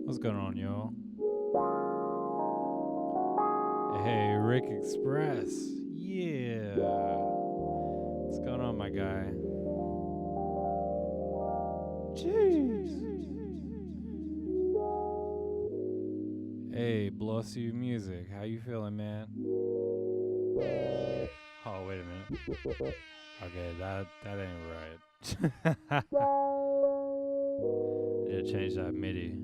What's going on, y'all? Hey, Rick Express. Yeah. What's going on, my guy? Jeez. Hey, Blossy Music. How you feeling, man? Oh, wait a minute. Okay, that ain't right. I need to change that MIDI.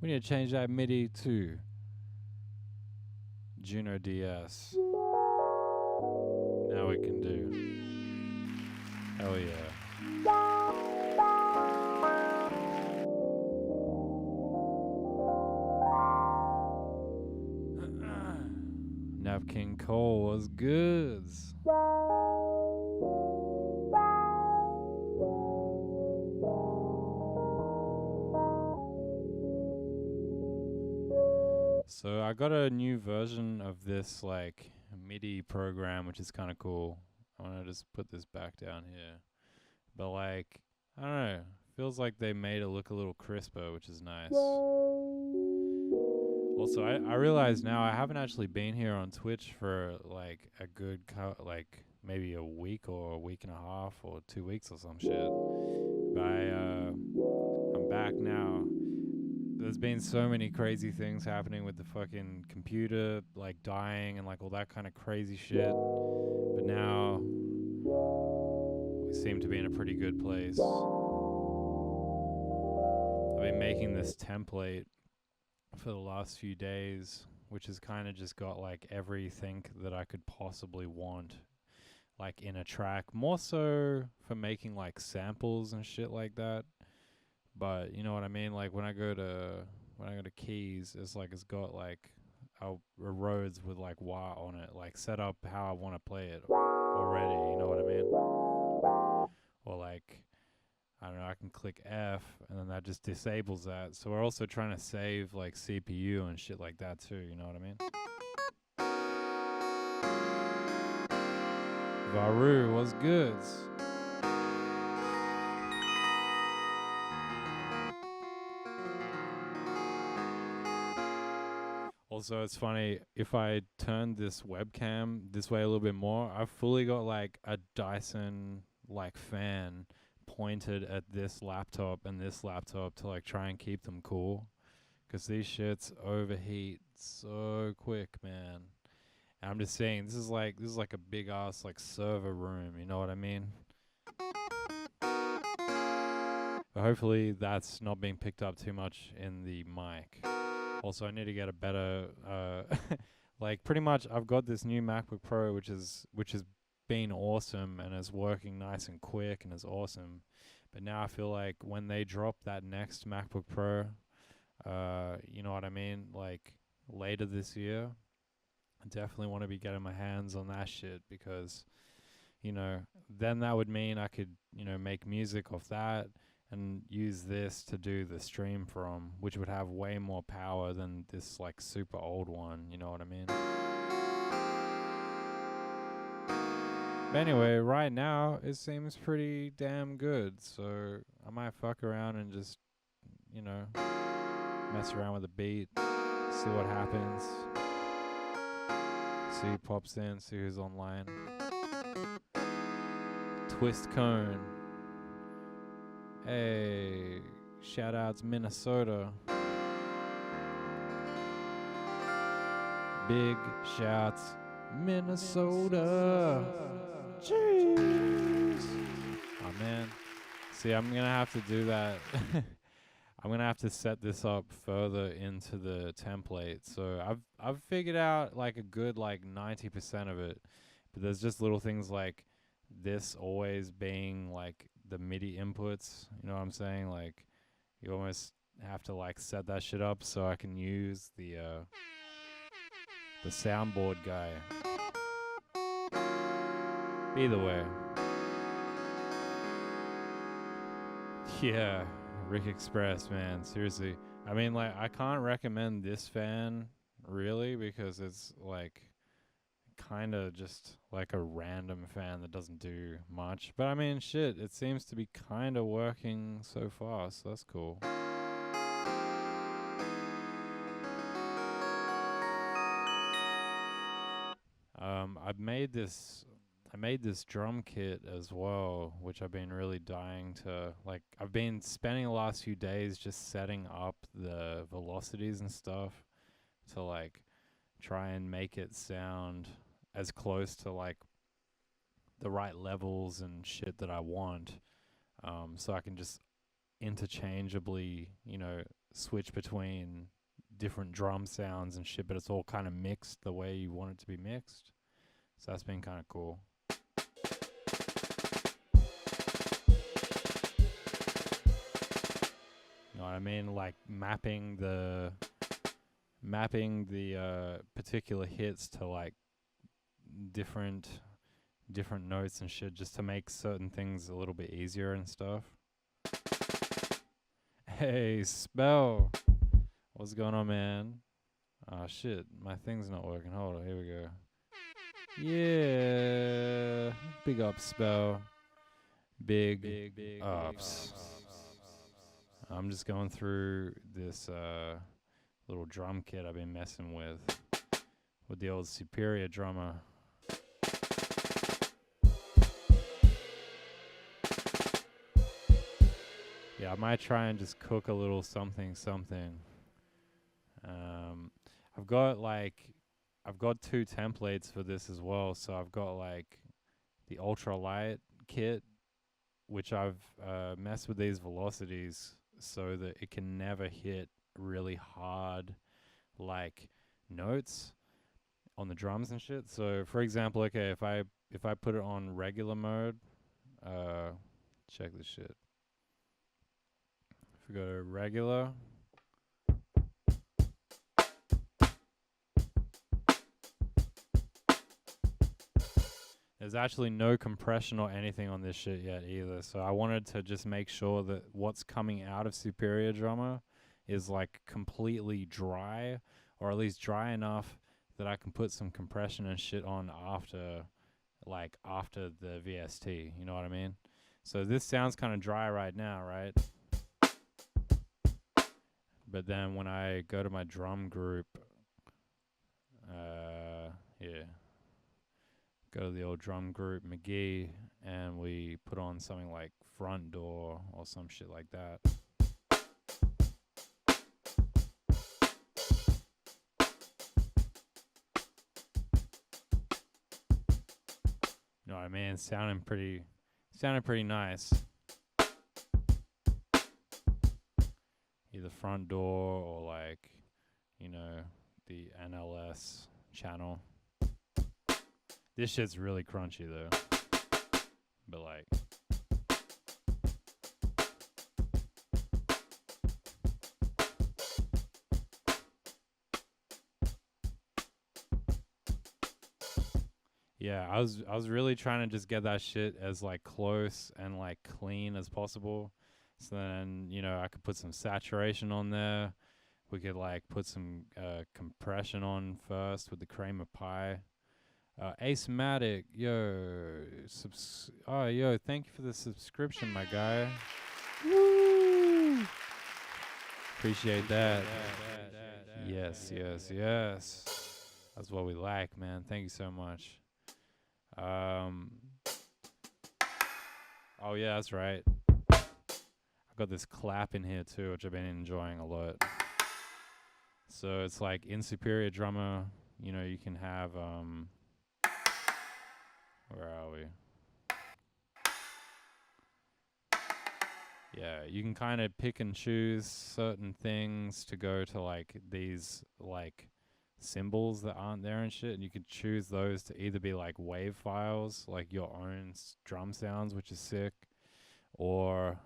We need to change that MIDI to Juno DS. Now we can do. Hell yeah. Nav King Cole was goods. So I got a new version of this like MIDI program, which is kind of cool. I want to just put this back down here. But like, I don't know, feels like they made it look a little crisper, which is nice. Also, I realize now I haven't actually been here on Twitch for like a good like maybe a week or a week and a half or 2 weeks or some shit. But I'm back now. There's been so many crazy things happening with the fucking computer, like dying and like all that kind of crazy shit. But now we seem to be in a pretty good place. I've been making this template for the last few days, which has kind of just got like everything that I could possibly want, like in a track. More so for making like samples and shit like that. But you know what I mean? Like when I go to keys, it's like it's got like a roads with like wah on it, like set up how I want to play it already. You know what I mean? Or like I don't know, I can click F and then that just disables that. So we're also trying to save like CPU and shit like that too. You know what I mean? Varu was goods. Also, it's funny, if I turn this webcam this way a little bit more, I've fully got like a Dyson like fan pointed at this laptop and this laptop to like try and keep them cool. Because these shits overheat so quick, man. And I'm just saying, this is like a big ass like server room, you know what I mean? But hopefully that's not being picked up too much in the mic. Also, I need to get a better, like pretty much I've got this new MacBook Pro, which has been awesome and is working nice and quick and is awesome. But now I feel like when they drop that next MacBook Pro, you know what I mean, like later this year, I definitely want to be getting my hands on that shit because, you know, then that would mean I could, you know, make music off that and use this to do the stream from, which would have way more power than this like super old one, you know what I mean? But anyway, right now it seems pretty damn good, so I might fuck around and just, you know, mess around with the beat, see what happens, see who pops in, see who's online. Twist Cone. Hey, shout outs Minnesota. Big shouts Minnesota. Jeez. Oh man. See, I'm gonna have to do that. I'm gonna have to set this up further into the template. So I've figured out like a good like 90% of it, but there's just little things like this always being like the MIDI inputs. You know what I'm saying? Like you almost have to like set that shit up so I can use the soundboard guy. Either way. Yeah, Rick Express, man. Seriously. I mean, like, I can't recommend this fan, really, because it's, like, kind of just like a random fan that doesn't do much. But I mean, shit, it seems to be kind of working so far, so that's cool. I made this drum kit as well, which I've been really dying to. Like, I've been spending the last few days just setting up the velocities and stuff to like try and make it sound as close to like the right levels and shit that I want. So I can just interchangeably, switch between different drum sounds and shit, but it's all kind of mixed the way you want it to be mixed. So that's been kind of cool. You know what I mean? Like mapping the particular hits to like different different notes and shit, just to make certain things a little bit easier and stuff. Hey, Spell, what's going on, man? Oh shit, my thing's not working. Hold on, here we go. Yeah, big up, Spell. Big ups. I'm just going through this little drum kit I've been messing with the old Superior drummer. Yeah, I might try and just cook a little something. I've got two templates for this as well. So I've got like the ultralight kit, which I've messed with these velocities so that it can never hit really hard like notes on the drums and shit. So for example, okay, if I put it on regular mode, check this shit. If we go to regular, there's actually no compression or anything on this shit yet either. So I wanted to just make sure that what's coming out of Superior Drummer is like completely dry, or at least dry enough that I can put some compression and shit on after the VST. You know what I mean? So this sounds kind of dry right now, right? But then when I go to my drum group, yeah, go to the old drum group McGee, and we put on something like Front Door or some shit like that. You know what I mean? Sounding pretty nice. Either Front Door or like, the NLS channel. This shit's really crunchy though. But like, yeah, I was really trying to just get that shit as like close and like clean as possible. So then, I could put some saturation on there. We could like put some compression on first with the Kramer Pi. Asematic, thank you for the subscription, my guy. Woo! Appreciate that. Yes. That's what we like, man. Thank you so much. Oh yeah, that's right. I got this clap in here too, which I've been enjoying a lot. So it's like in Superior Drummer, you can have where are we? Yeah, you can kind of pick and choose certain things to go to like these like symbols that aren't there and shit, and you could choose those to either be like wave files, like your own drum sounds, which is sick, or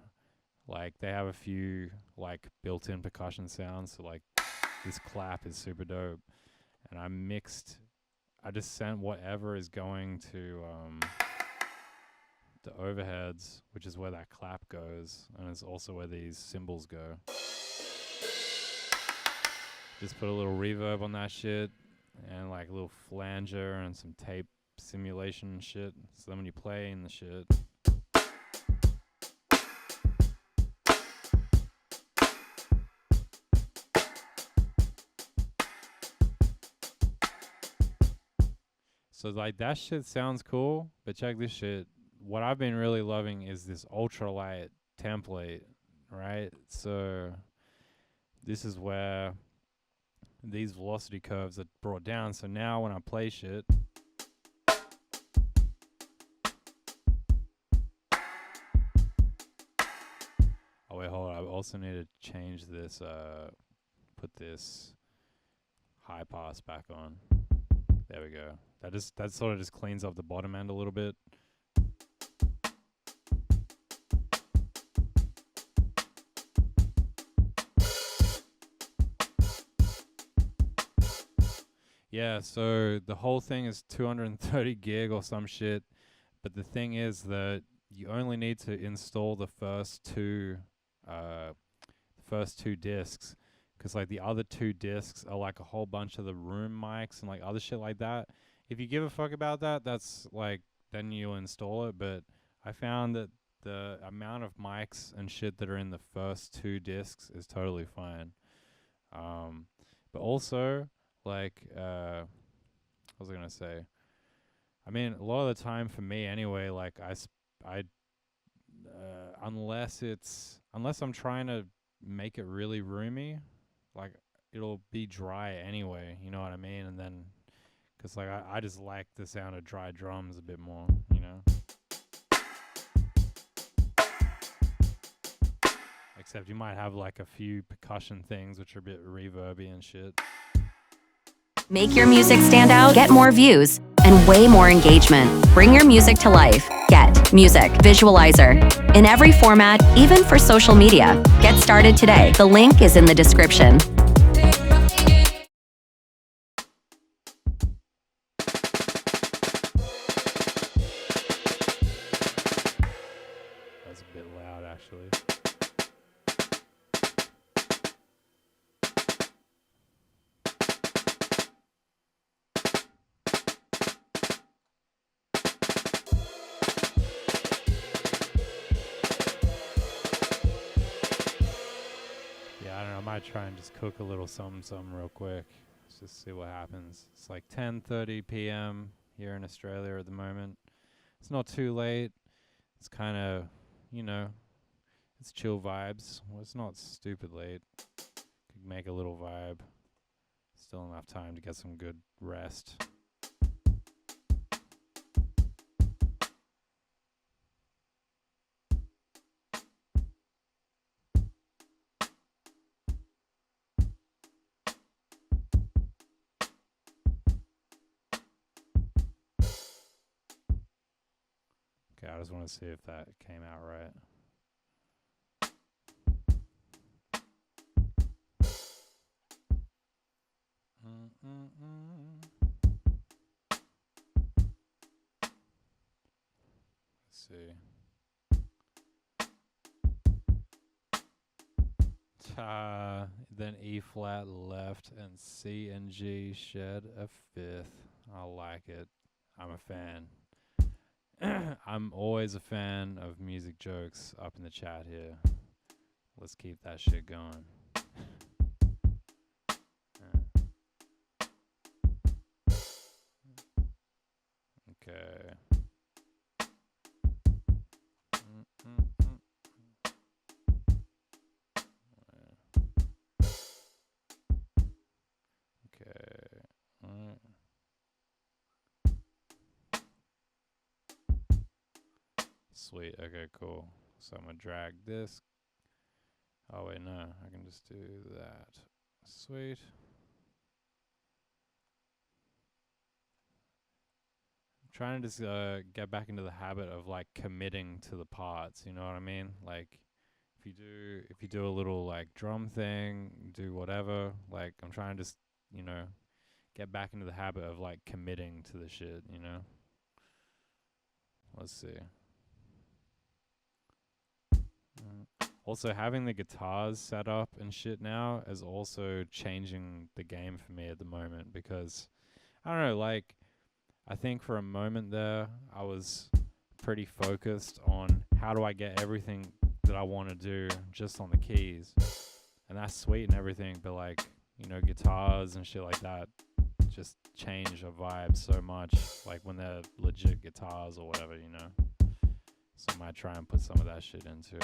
like they have a few like built-in percussion sounds. So like this clap is super dope, and I just sent whatever is going to the overheads, which is where that clap goes, and it's also where these cymbals go. Just put a little reverb on that shit, and like a little flanger and some tape simulation and shit. So then when you play in the shit, so like that shit sounds cool, but check this shit. What I've been really loving is this ultralight template, right? So this is where these velocity curves are brought down. So now when I play shit, oh wait, hold on. I also need to change this. Put this high pass back on. There we go. That sort of just cleans up the bottom end a little bit. Yeah, so the whole thing is 230 gig or some shit, but the thing is that you only need to install the first two discs, because like the other two discs are like a whole bunch of the room mics and like other shit like that. If you give a fuck about that, that's like then you install it. But I found that the amount of mics and shit that are in the first two discs is totally fine. But also like what was I gonna say? I mean, a lot of the time for me anyway, like I unless I'm trying to make it really roomy, like it'll be dry anyway. You know what I mean? And then, cause like I just like the sound of dry drums a bit more. You know. Except you might have like a few percussion things which are a bit reverby and shit. Make your music stand out, get more views, and way more engagement. Bring your music to life. Get Music Visualizer. In every format, even for social media. Get started today. The link is in the description. That's a bit loud actually. Yeah, I don't know. I might try and just cook a little something real quick. Let's just see what happens. It's like 10:30 p.m. here in Australia at the moment. It's not too late. It's kind of, you know, it's chill vibes. Well, it's not stupid late. Could make a little vibe. Still enough time to get some good rest. Okay, I just want to see if that came out right. Let's see. Then E flat left and C and G shed a fifth. I like it. I'm a fan. I'm always a fan of music jokes up in the chat here. Let's keep that shit going. Okay. Okay. Sweet. Okay, cool. So I'm gonna drag this. Oh wait, no. I can just do that. Sweet. I'm trying to just get back into the habit of like committing to the parts. You know what I mean? Like if you do a little like drum thing, do whatever. Like I'm trying to just get back into the habit of like committing to the shit. You know. Let's see. Also, having the guitars set up and shit now is also changing the game for me at the moment, because I don't know, like I think for a moment there I was pretty focused on how do I get everything that I want to do just on the keys. And that's sweet and everything, but like, you know, guitars and shit like that just change a vibe so much, like when they're legit guitars or whatever, you know. So I might try and put some of that shit into.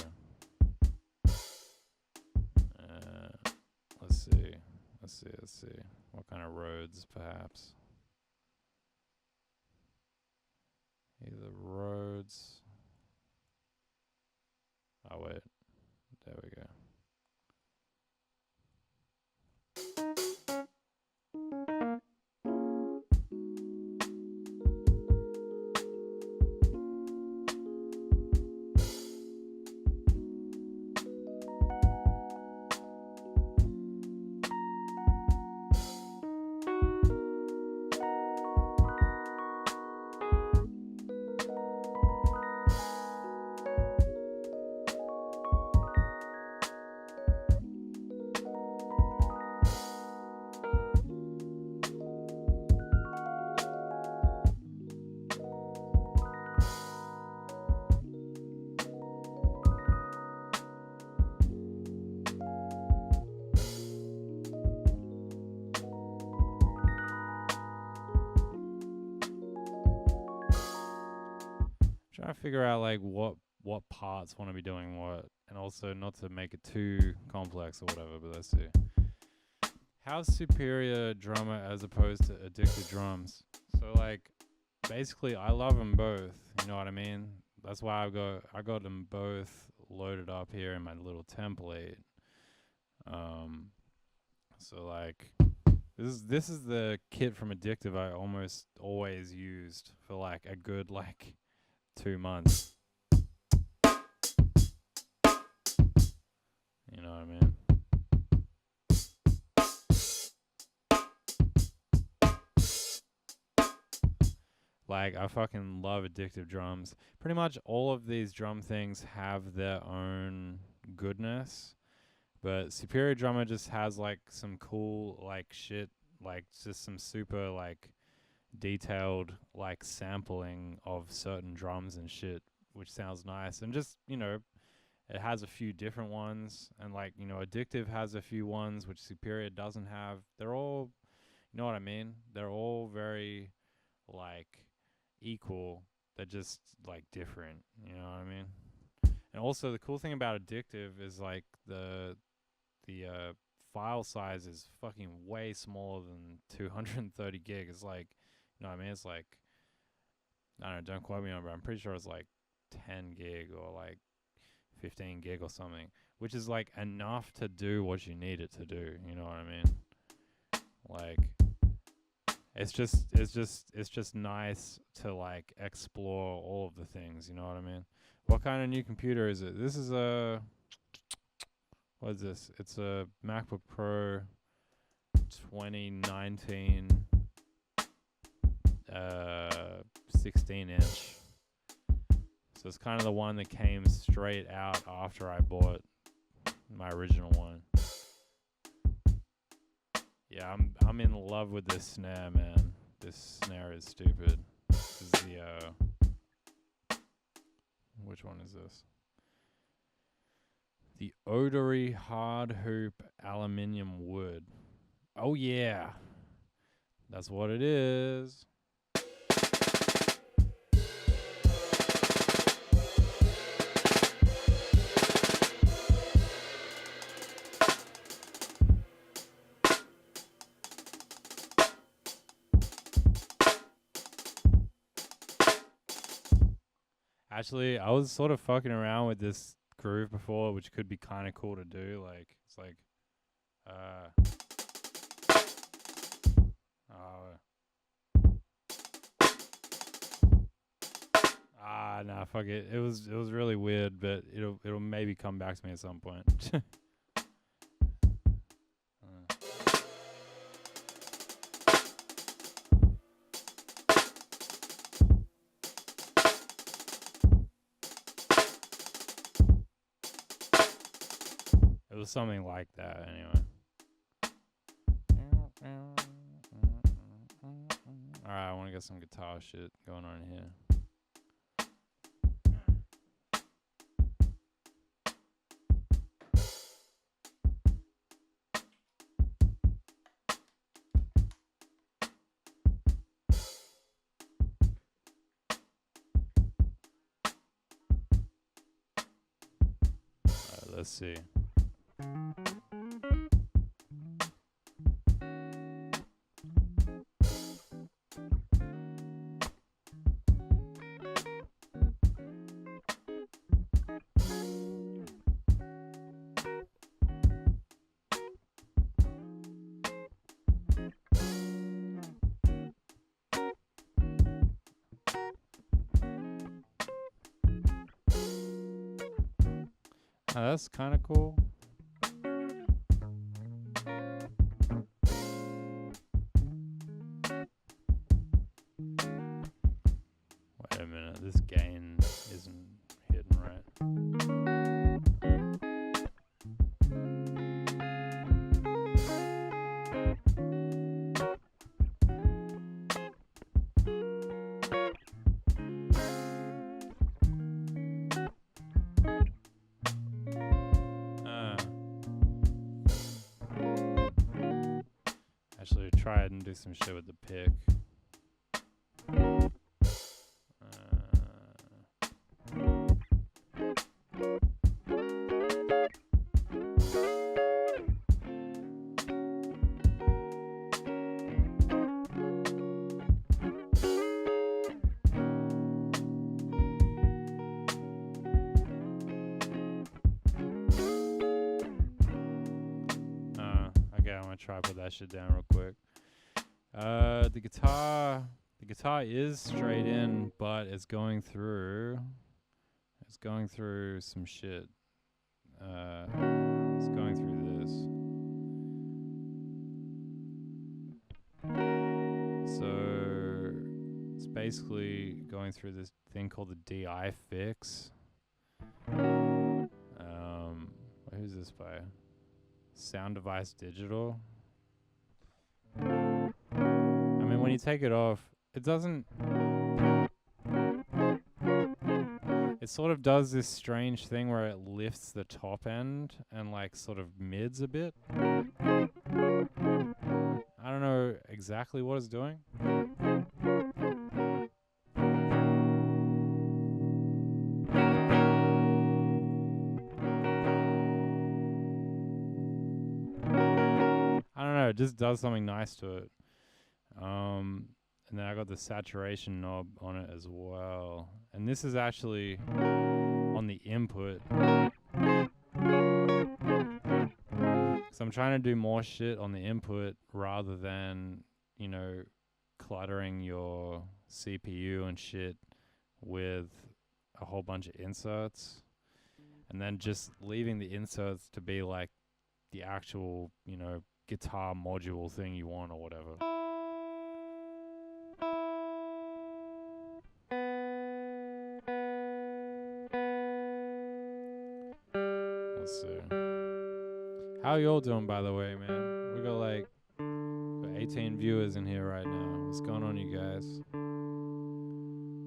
Let's see. What kind of Rhodes, perhaps? Either Rhodes. Oh wait, there we go. Trying to figure out like what parts want to be doing what, and also not to make it too complex or whatever. But let's see. How's Superior drummer as opposed to Addicted drums? So like, basically, I love them both. You know what I mean? That's why I got them both loaded up here in my little template. So like, this is the kit from Addictive I almost always used for like a good like 2 months. You know what I mean? Like, I fucking love Addictive drums. Pretty much all of these drum things have their own goodness, but Superior Drummer just has like some cool like shit, like just some super like detailed like sampling of certain drums and shit, which sounds nice. And just, you know, it has a few different ones, and like, you know, Addictive has a few ones which Superior doesn't have. They're all, you know what I mean? They're all very like equal. They're just like different, you know what I mean? And also the cool thing about Addictive is like the file size is fucking way smaller than 230 gig. It's like, you know what I mean? It's like, I don't know, don't quote me on it, but I'm pretty sure it's like 10 gig or like 15 gig or something, which is like enough to do what you need it to do, you know what I mean? Like, it's just nice to like explore all of the things, you know what I mean? What kind of new computer is it? This is a, what is this? It's a MacBook Pro 2019 16 inch. So it's kind of the one that came straight out after I bought my original one. Yeah, I'm in love with this snare, man. This snare is stupid. This is the which one is this? The Odory Hard Hoop Aluminium Wood. Oh yeah. That's what it is. Actually, I was sort of fucking around with this groove before, which could be kind of cool to do. Like, it's like, nah, fuck it. It was really weird, but it'll maybe come back to me at some point. It was something like that, anyway. I want to get some guitar shit going on here. Let's see. That's kind of cool. Wait a minute, this gain isn't hitting right. Actually, try it and do some shit with the pick. Okay, I'm gonna try to put that shit down real quick. The guitar is straight in, but it's going through some shit. It's going through this. So it's basically going through this thing called the DI fix. Who's this by? Sound Device Digital. I mean, when you take it off, it doesn't. It sort of does this strange thing where it lifts the top end and like sort of mids a bit. I don't know exactly what it's doing. It just does something nice to it. And then I got the saturation knob on it as well. And this is actually on the input. So I'm trying to do more shit on the input rather than, you know, cluttering your CPU and shit with a whole bunch of inserts. And then just leaving the inserts to be like the actual, you know, guitar module thing you want or whatever. Let's see. How y'all doing, by the way, man? We got like 18 viewers in here right now. What's going on, you guys?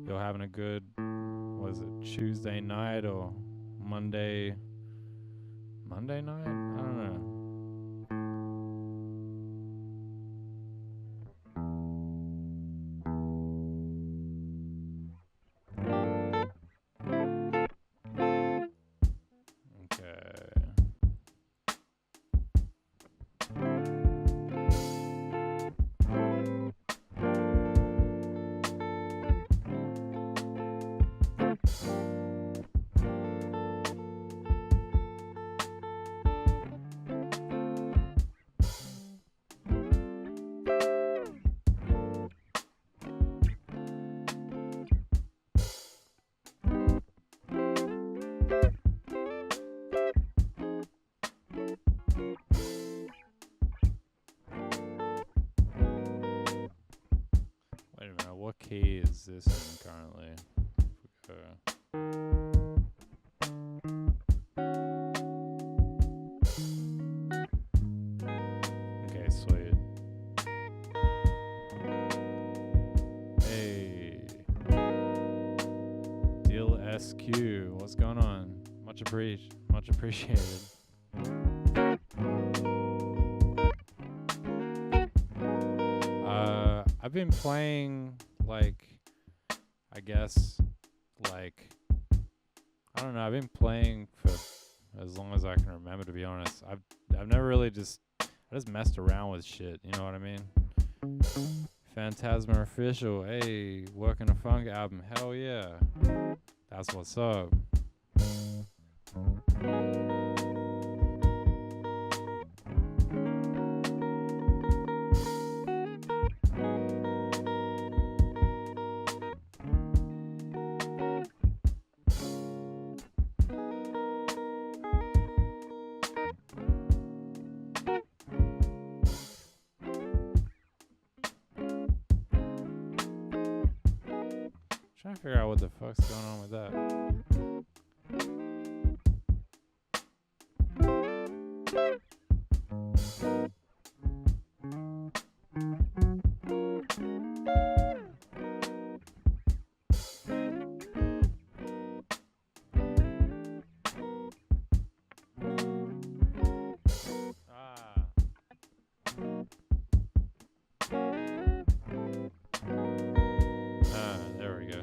Y'all having a good, what is it, Tuesday night or Monday night? I don't know. Wait a minute, what key is this in currently? Okay, sweet. SQ, what's going on? Much appreciated. I've been playing, like, I guess, like, I don't know, I've been playing for as long as I can remember, to be honest. I've never really I just messed around with shit, you know what I mean? Phantasma Official, hey, working a funk album, hell yeah. That's what's up. Trying to figure out what the fuck's going on with that. There we go.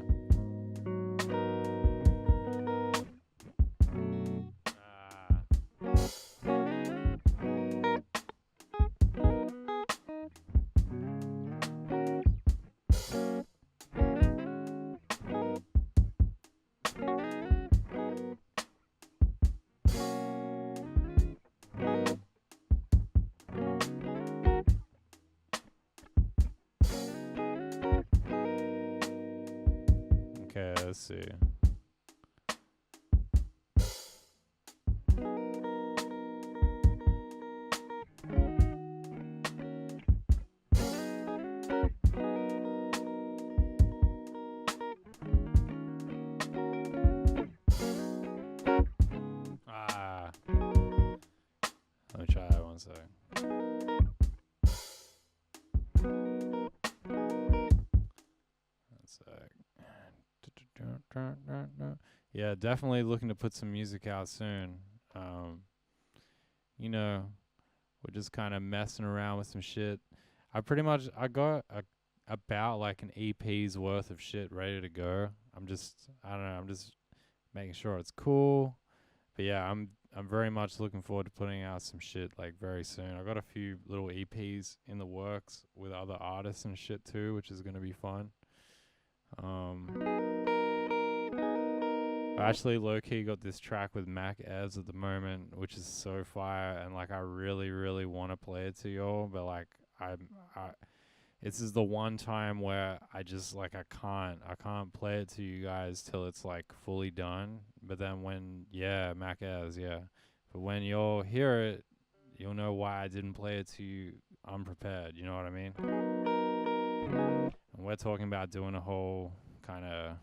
Okay, let's see. Let me try that one sec. Yeah, definitely looking to put some music out soon. You know, we're just kind of messing around with some shit. I got about like an EP's worth of shit ready to go. I don't know, I'm just making sure it's cool. But yeah, I'm very much looking forward to putting out some shit like very soon. I got a few little EPs in the works with other artists and shit too, which is gonna be fun. I actually low-key got this track with MXXWLL at the moment, which is so fire, and like I really, really want to play it to y'all, but like this is the one time where I just like I can't play it to you guys till it's like fully done. But then MXXWLL, yeah. But when y'all hear it, you'll know why I didn't play it to you unprepared. You know what I mean? And we're talking about doing a whole kind of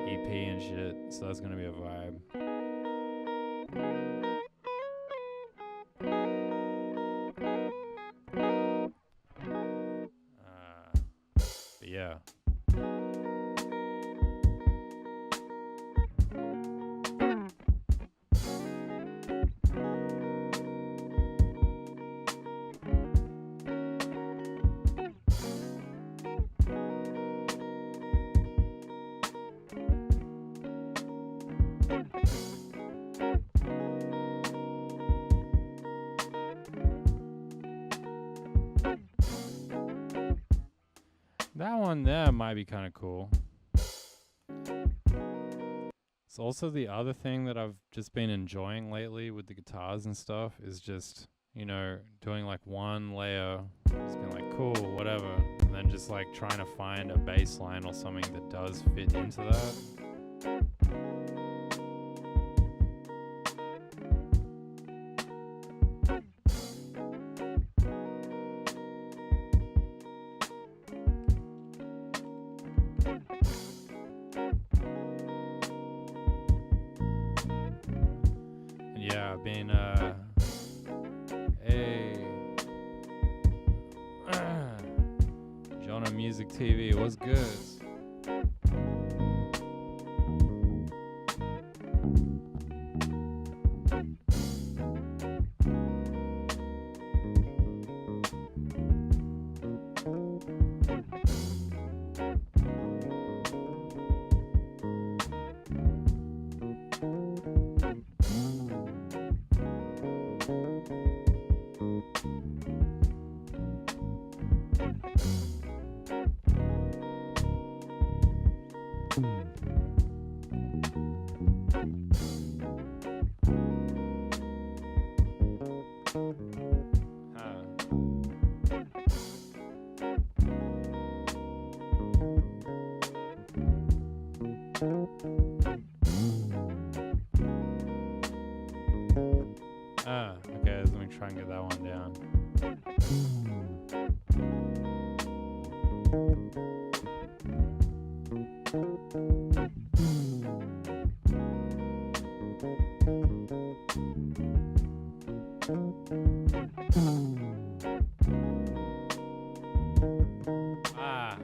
EP and shit, so that's gonna be a vibe. But yeah. That one there might be kind of cool. It's also the other thing that I've just been enjoying lately with the guitars and stuff is just, you know, doing like one layer, just being like, cool, whatever, and then just like trying to find a bass line or something that does fit into that. Yeah, been John on Music TV, what's good? Okay, let me try and get that one down. Ah.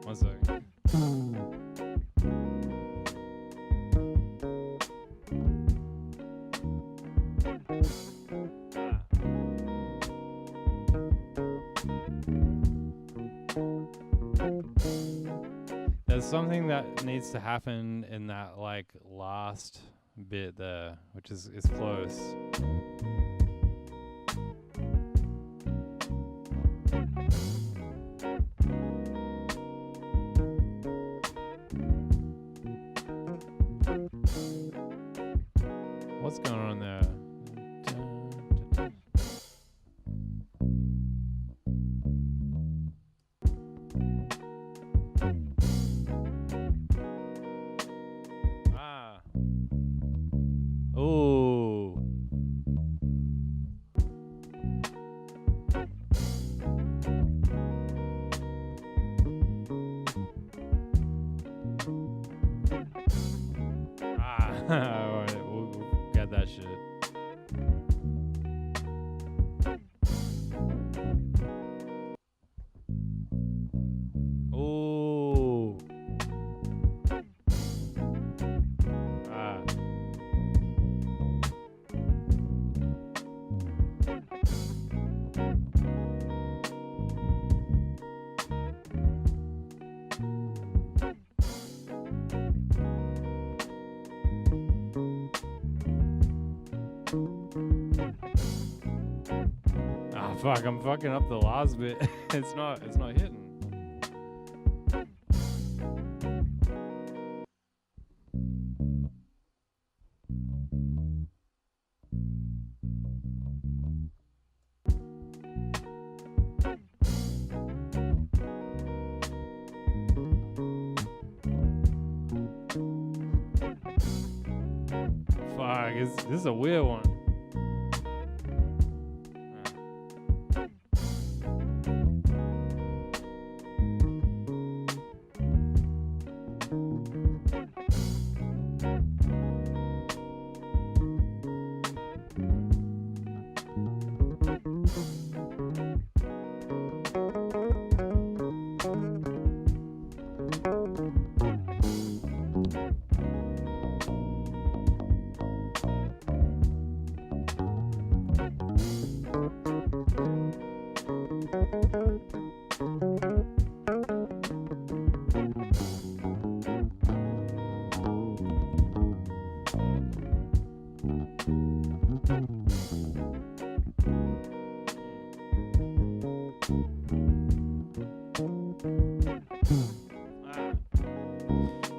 One second. There's something that needs to happen in that like last bit there, which is close. What's going on there? Ooh. Alright, we'll get that shit. Ooh. Fuck, I'm fucking up the last bit. It's not hitting. Fuck, this is a weird one.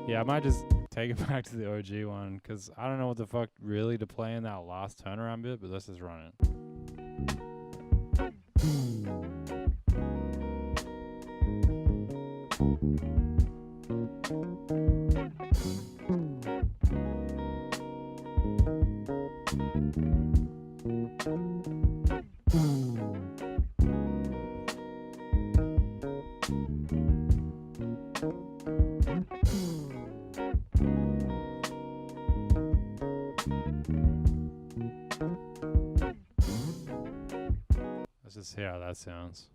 Yeah, I might just take it back to the OG one, because I don't know what the fuck really to play in that last turnaround bit, but let's just run it. Let's just see how that sounds.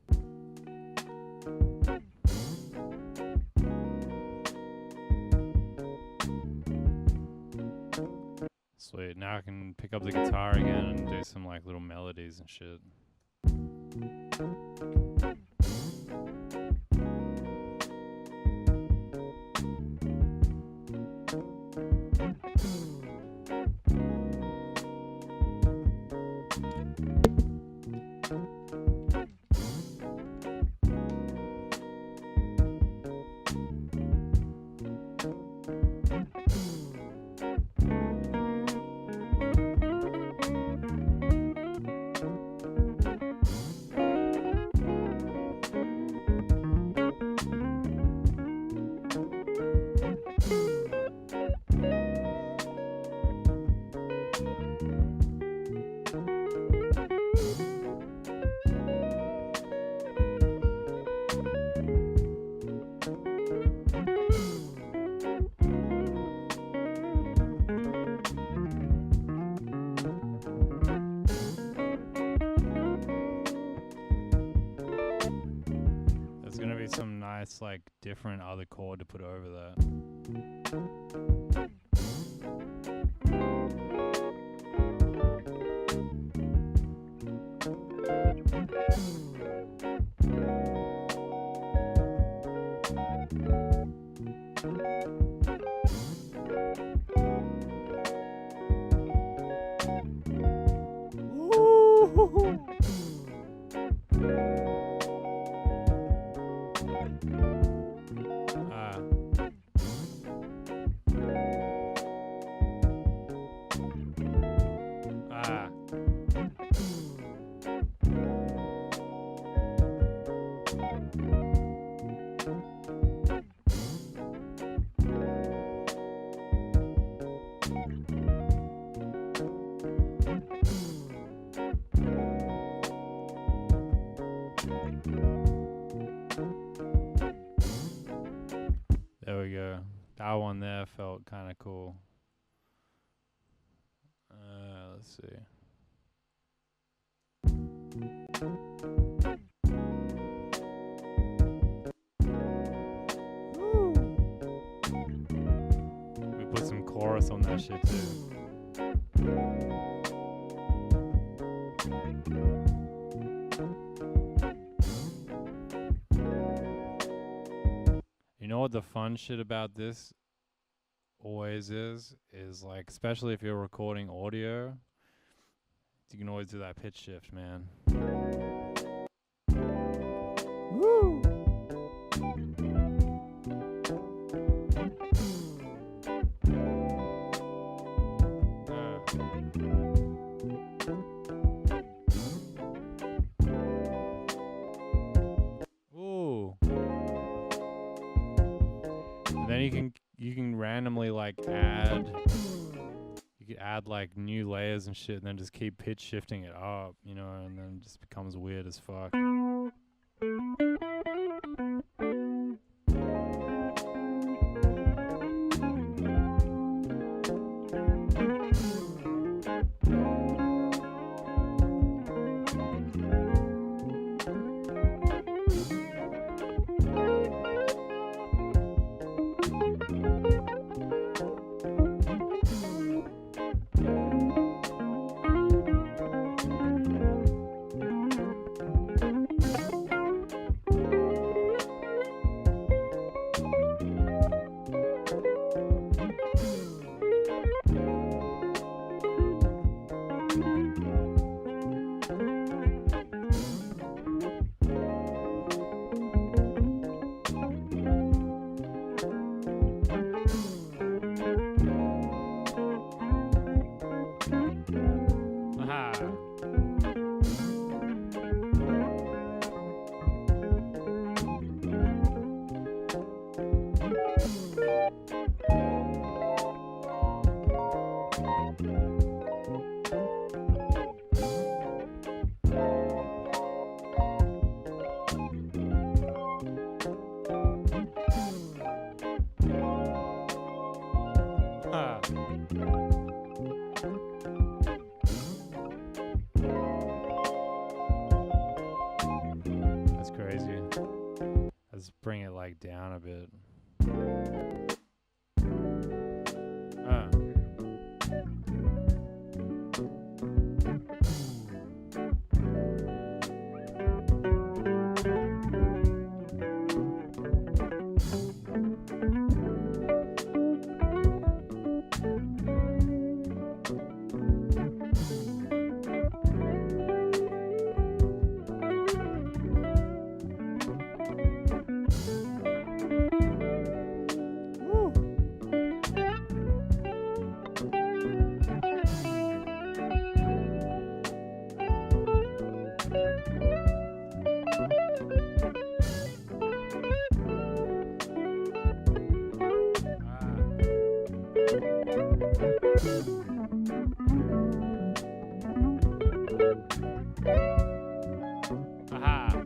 Sweet, now I can pick up the guitar again and do some like little melodies and shit. There's gonna be some nice, like, different other chord to put over that. There we go. That one there felt kind of cool. Let's see. We put some chorus on that shit too. You know what the fun shit about this always is like, especially if you're recording audio, you can always do that pitch shift, man. Woo! Ooh. And then you can randomly like add like new layers and shit, and then just keep pitch shifting it up, you know, and then it just becomes weird as fuck. That's crazy. Let's bring it like down a bit. Aha.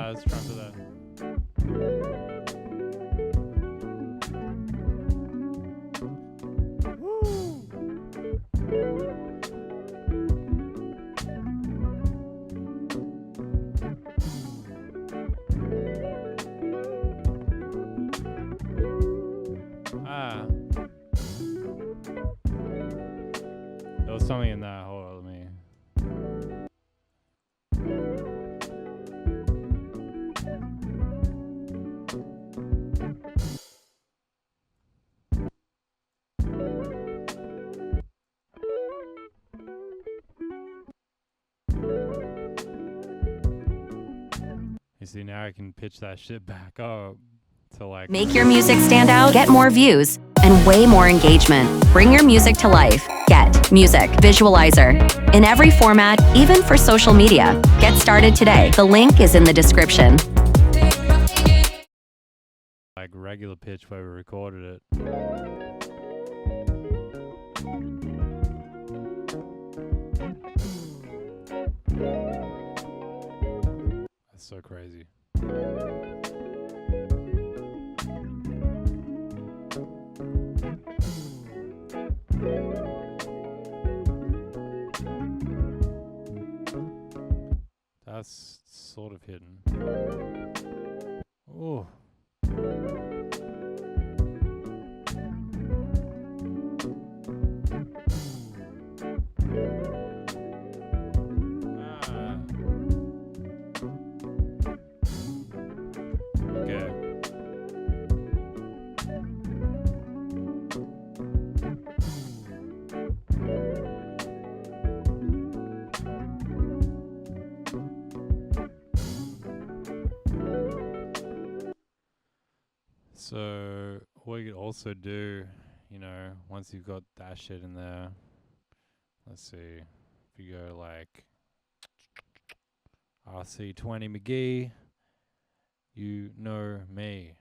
Let's try for that. There was something in that. Hold on, let me. You see, now I can pitch that shit back up to like. Make your music stand out, get more views, and way more engagement. Bring your music to life. Get Music Visualizer. In every format, even for social media. Get started today. The link is in the description. Like regular pitch where we recorded it. That's so crazy. That's sort of hidden. Oh. Okay. So what you could also do, you know, once you've got that shit in there, let's see, if you go like RC20 McGee, you know me.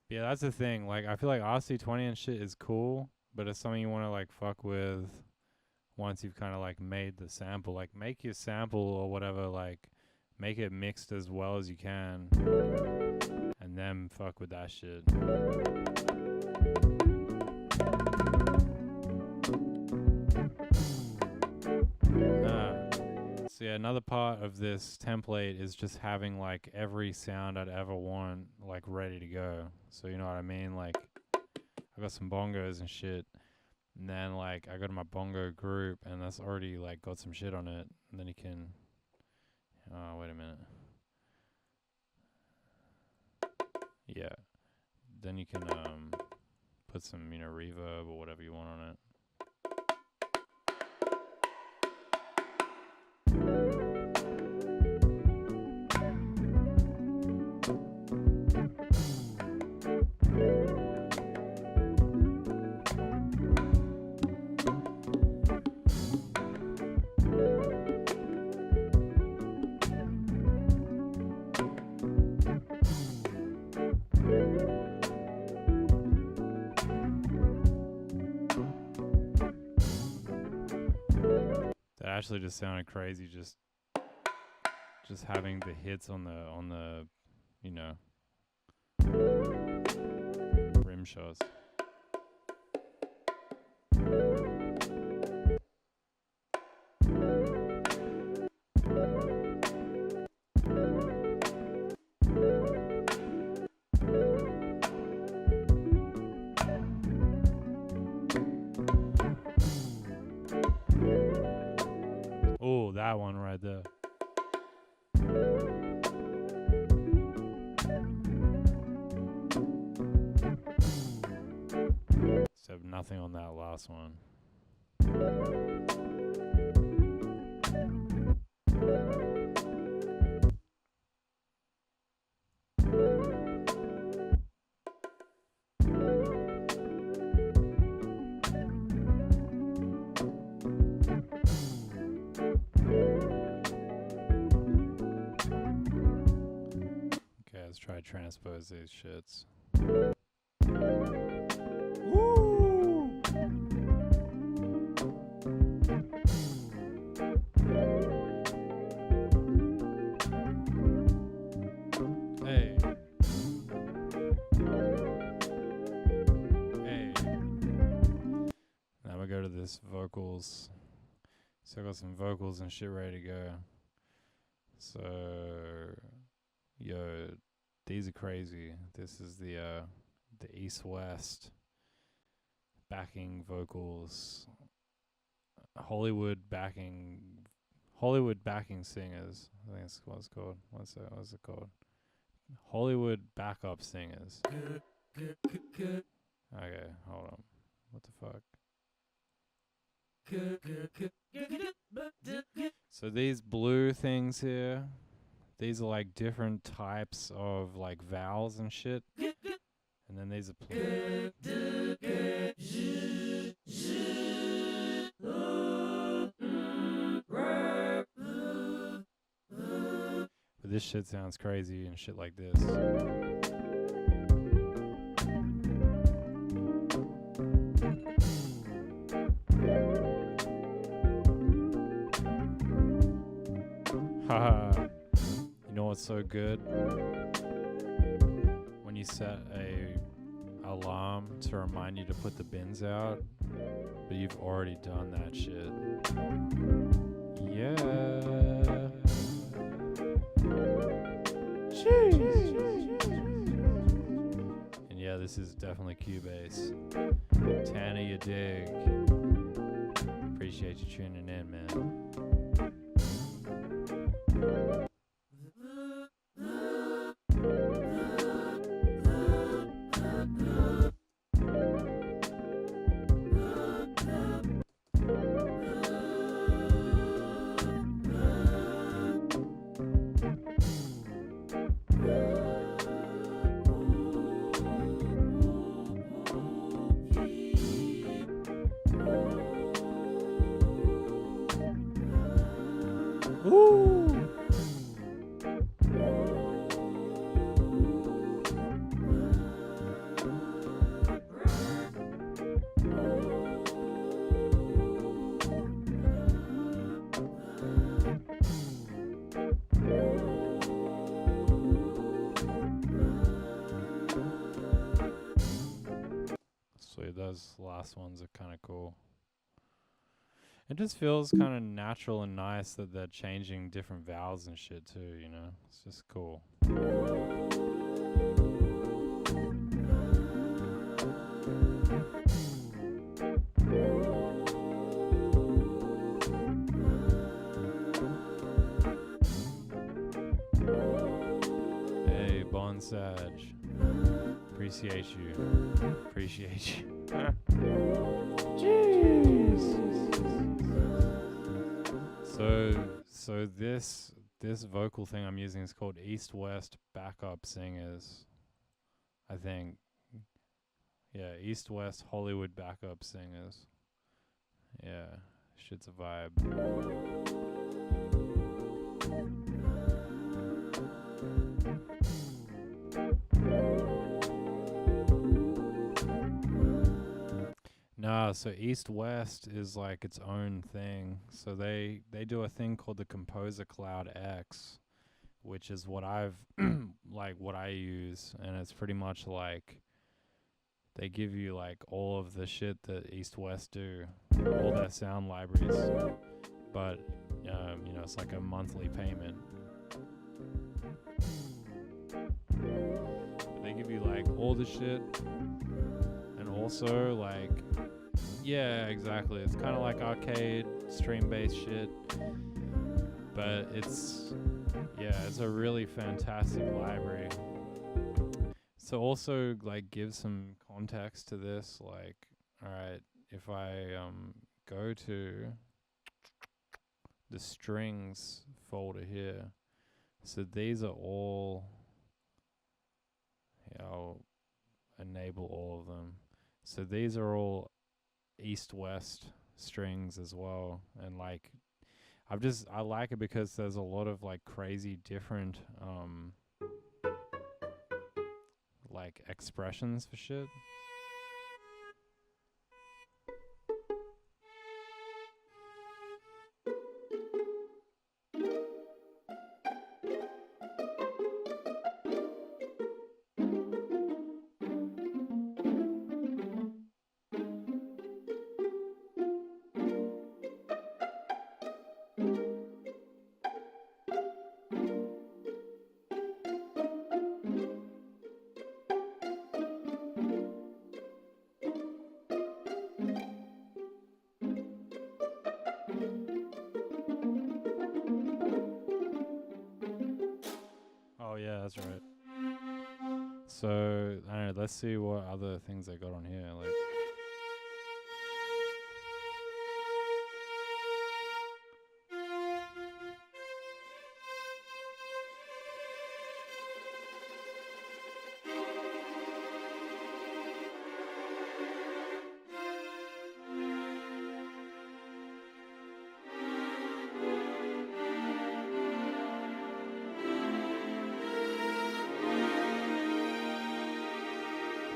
Yeah, that's the thing. Like, I feel like RC20 and shit is cool, but it's something you want to like fuck with once you've kind of like made the sample. Like, make your sample or whatever, like, make it mixed as well as you can, and then fuck with that shit. So yeah, another part of this template is just having like every sound I'd ever want like ready to go. So you know what I mean? Like, I got some bongos and shit, and then like I got my bongo group, and that's already like got some shit on it. And then you can, oh wait a minute, yeah. Then you can put some, you know, reverb or whatever you want on it. That actually just sounded crazy. Just having the hits on the you know, rim shots. Oh, that one right there. Except nothing on that last one. transpose these shits. Hey. Hey. Now we go to this vocals. So I got some vocals and shit ready to go. So, yo, these are crazy. This is the East-West backing vocals, Hollywood backing singers. I think that's what it's called. What's it called? Hollywood backup singers. Okay, hold on. What the fuck? So these blue things here, these are like different types of like vowels and shit. And then these are but this shit sounds crazy and shit like this. Haha. You know what's so good? When you set a alarm to remind you to put the bins out, but you've already done that shit. Yeah. Jeez. And yeah, this is definitely Cubase. Tanner, you dig. Appreciate you tuning in, man. Sweet, those last ones are kind of cool. It just feels kind of natural and nice that they're changing different vowels and shit too, you know? It's just cool. Hey, Bon Sag. Appreciate you. Appreciate you. Jeez. So this vocal thing I'm using is called East-West Backup Singers. I think. Yeah, East-West Hollywood Backup Singers. Yeah, shit's a vibe. Nah, so East-West is like its own thing. So they do a thing called the Composer Cloud X, which is what I've like what I use, and it's pretty much like they give you like all of the shit that East-West do, all their sound libraries, but you know, it's like a monthly payment. But they give you like all the shit, and also like, yeah, exactly. It's kind of like arcade stream-based shit, but it's a really fantastic library. So also like give some context to this. Like, all right, if I go to the strings folder here, so these are all. Yeah, I'll enable all of them. So these are all East-West strings as well, and like I like it because there's a lot of like crazy different like expressions for shit. Oh yeah, that's right. So I don't know. Let's see what other things they got on here. Like,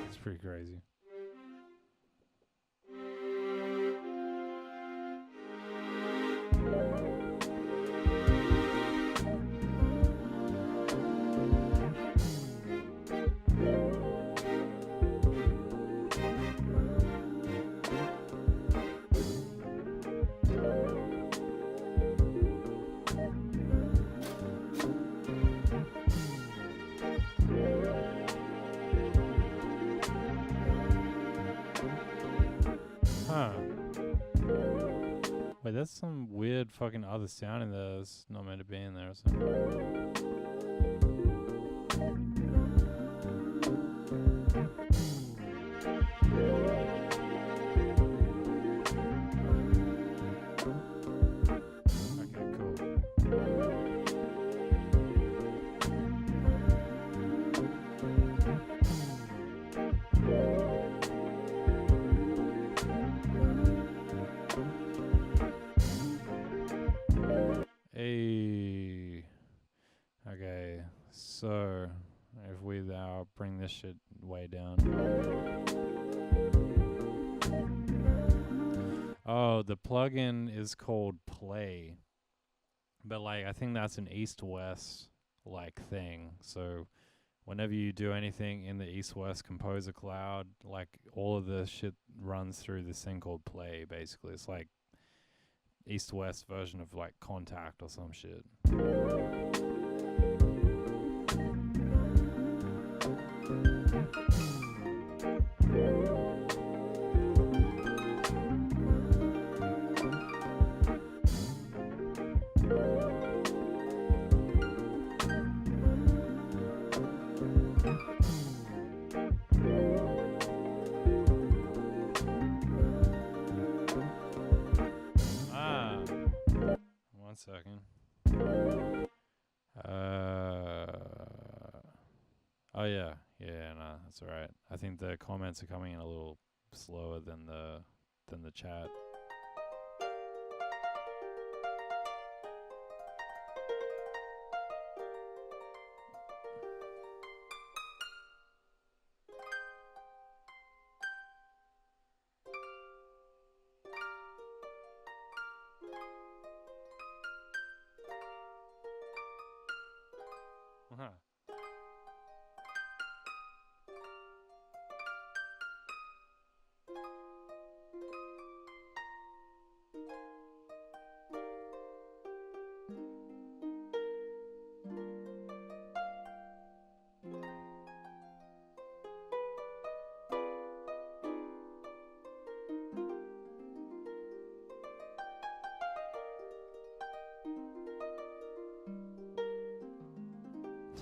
it's pretty crazy. Huh. Wait, that's some weird fucking other sound in there that's not meant to be in there or something. Okay, cool. Hey. Okay, so if we now bring this shit way down. Oh, the plugin is called Play. But like I think that's an east-west like thing. So whenever you do anything in the east-west composer cloud, like all of the shit runs through this thing called Play basically. It's like east-west version of like Contact or some shit. One second. Oh yeah, no, that's all right. I think the comments are coming in a little slower than the chat. Uh-huh.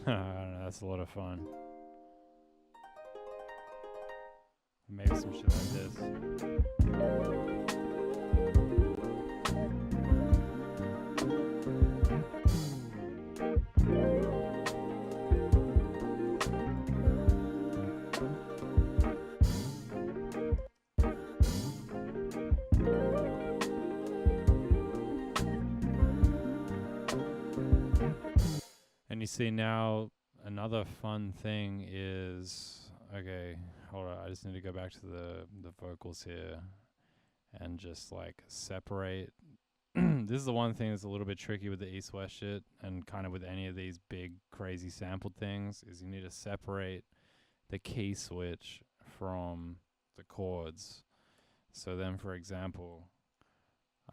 I don't know, that's a lot of fun. Maybe some shit like this. And you see now another fun thing is Okay, hold on. I just need to go back to the vocals here and just like separate. This is the one thing that's a little bit tricky with the east west shit, and kind of with any of these big crazy sampled things, is you need to separate the key switch from the chords. So then, for example,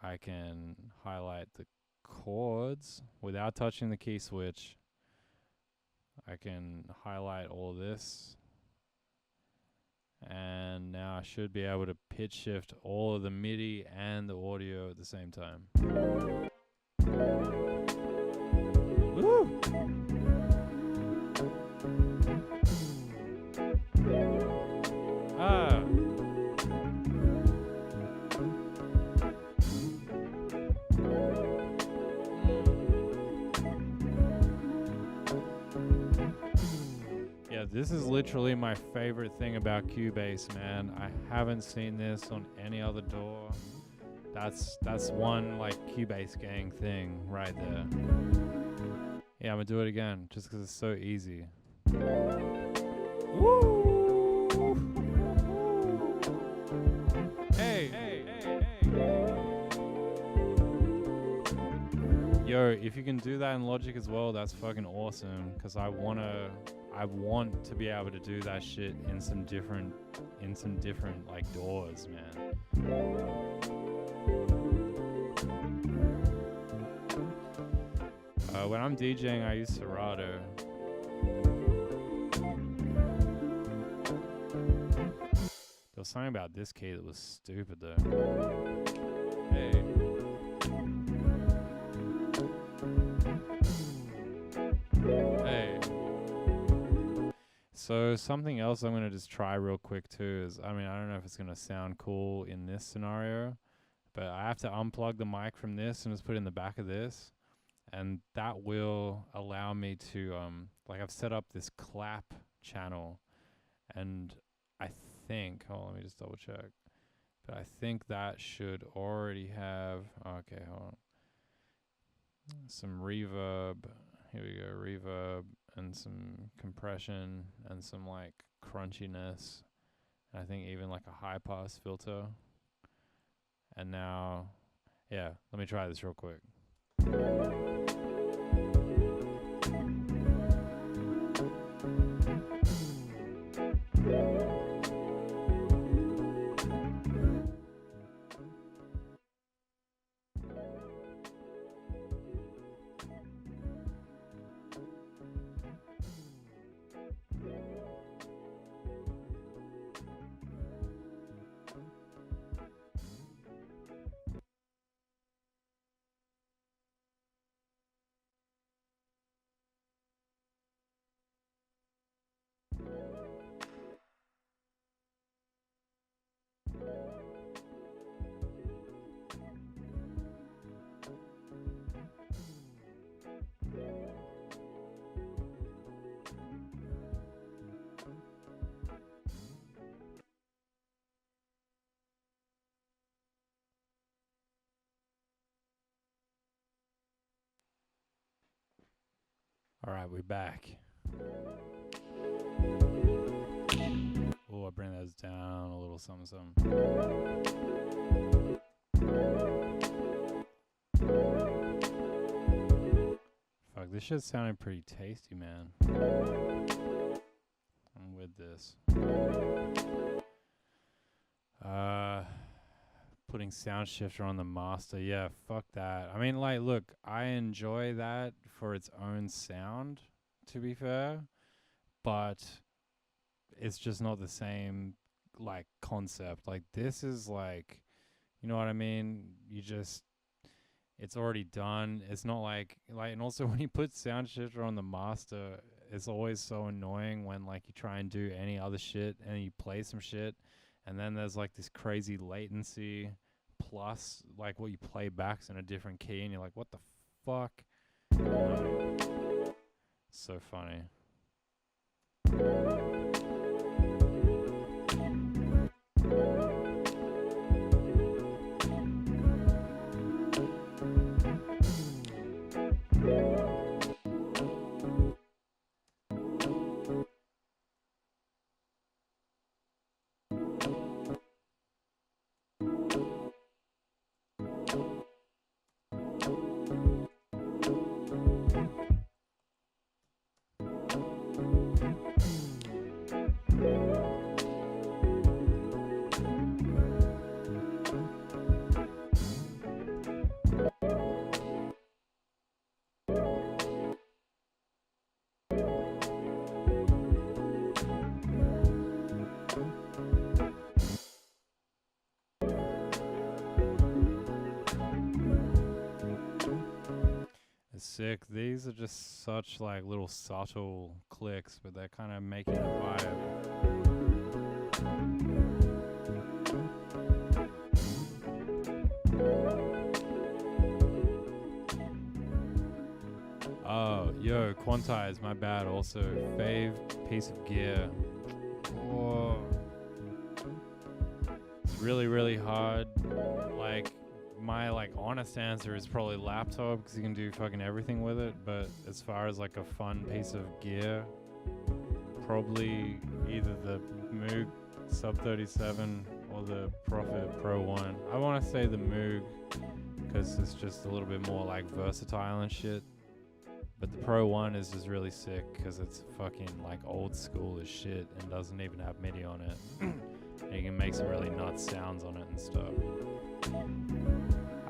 I can highlight the chords without touching the key switch. I can highlight all this, and now I should be able to pitch shift all of the MIDI and the audio at the same time. Woo! Ah! Yeah, this is literally my favorite thing about Cubase, man. I haven't seen this on any other DAW. That's one like Cubase gang thing right there. Yeah, I'm gonna do it again just because it's so easy. Woo! Hey, hey, hey, hey. Yo, if you can do that in Logic as well, that's fucking awesome. Cause I want to be able to do that shit in some different like DAWs, man. When I'm DJing, I use Serato. There was something about this key that was stupid though. Hey. Hey. So something else I'm going to just try real quick too is, I mean, I don't know if it's going to sound cool in this scenario, but I have to unplug the mic from this and just put it in the back of this. And that will allow me to, like I've set up this clap channel, and I think, hold on, let me just double check. But I think that should already have, okay, hold on. Some reverb, here we go, reverb, and some compression, and some like crunchiness. And I think even like a high pass filter. And now, yeah, let me try this real quick. All right, we're back. Oh, I bring those down a little something, Fuck, this shit sounded pretty tasty, man. I'm with this. Putting sound shifter on the master, yeah, fuck that. I mean, like, look, I enjoy that for its own sound, to be fair, but it's just not the same, like, concept. Like, this is like, you know what I mean? It's already done. It's not like, and also when you put sound shifter on the master, it's always so annoying when, like, you try and do any other shit and you play some shit, and then there's, like, this crazy latency plus, like, what you play back's in a different key, and you're like, what the fuck? So funny. sick. These are just such like little subtle clicks, but they're kind of making a vibe. Oh, yo, quantize, my bad. Also, fave piece of gear. Whoa. It's really, really hard. Like, my like honest answer is probably laptop because you can do fucking everything with it. But as far as like a fun piece of gear, probably either the Moog Sub 37 or the Prophet Pro 1. I want to say the Moog because it's just a little bit more like versatile and shit. But the Pro 1 is just really sick because it's fucking like old school as shit and doesn't even have MIDI on it. And you can make some really nuts sounds on it and stuff.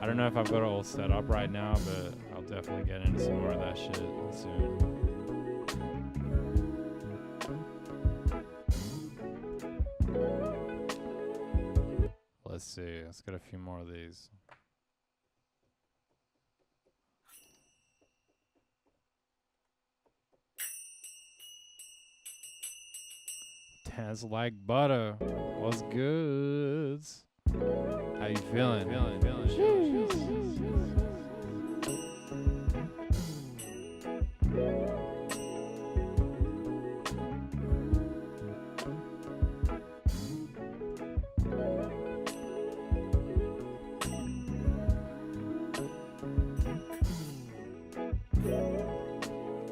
I don't know if I've got it all set up right now, but I'll definitely get into some more of that shit soon. Let's see. Let's get a few more of these. Tastes like butter. What's good? How you feeling?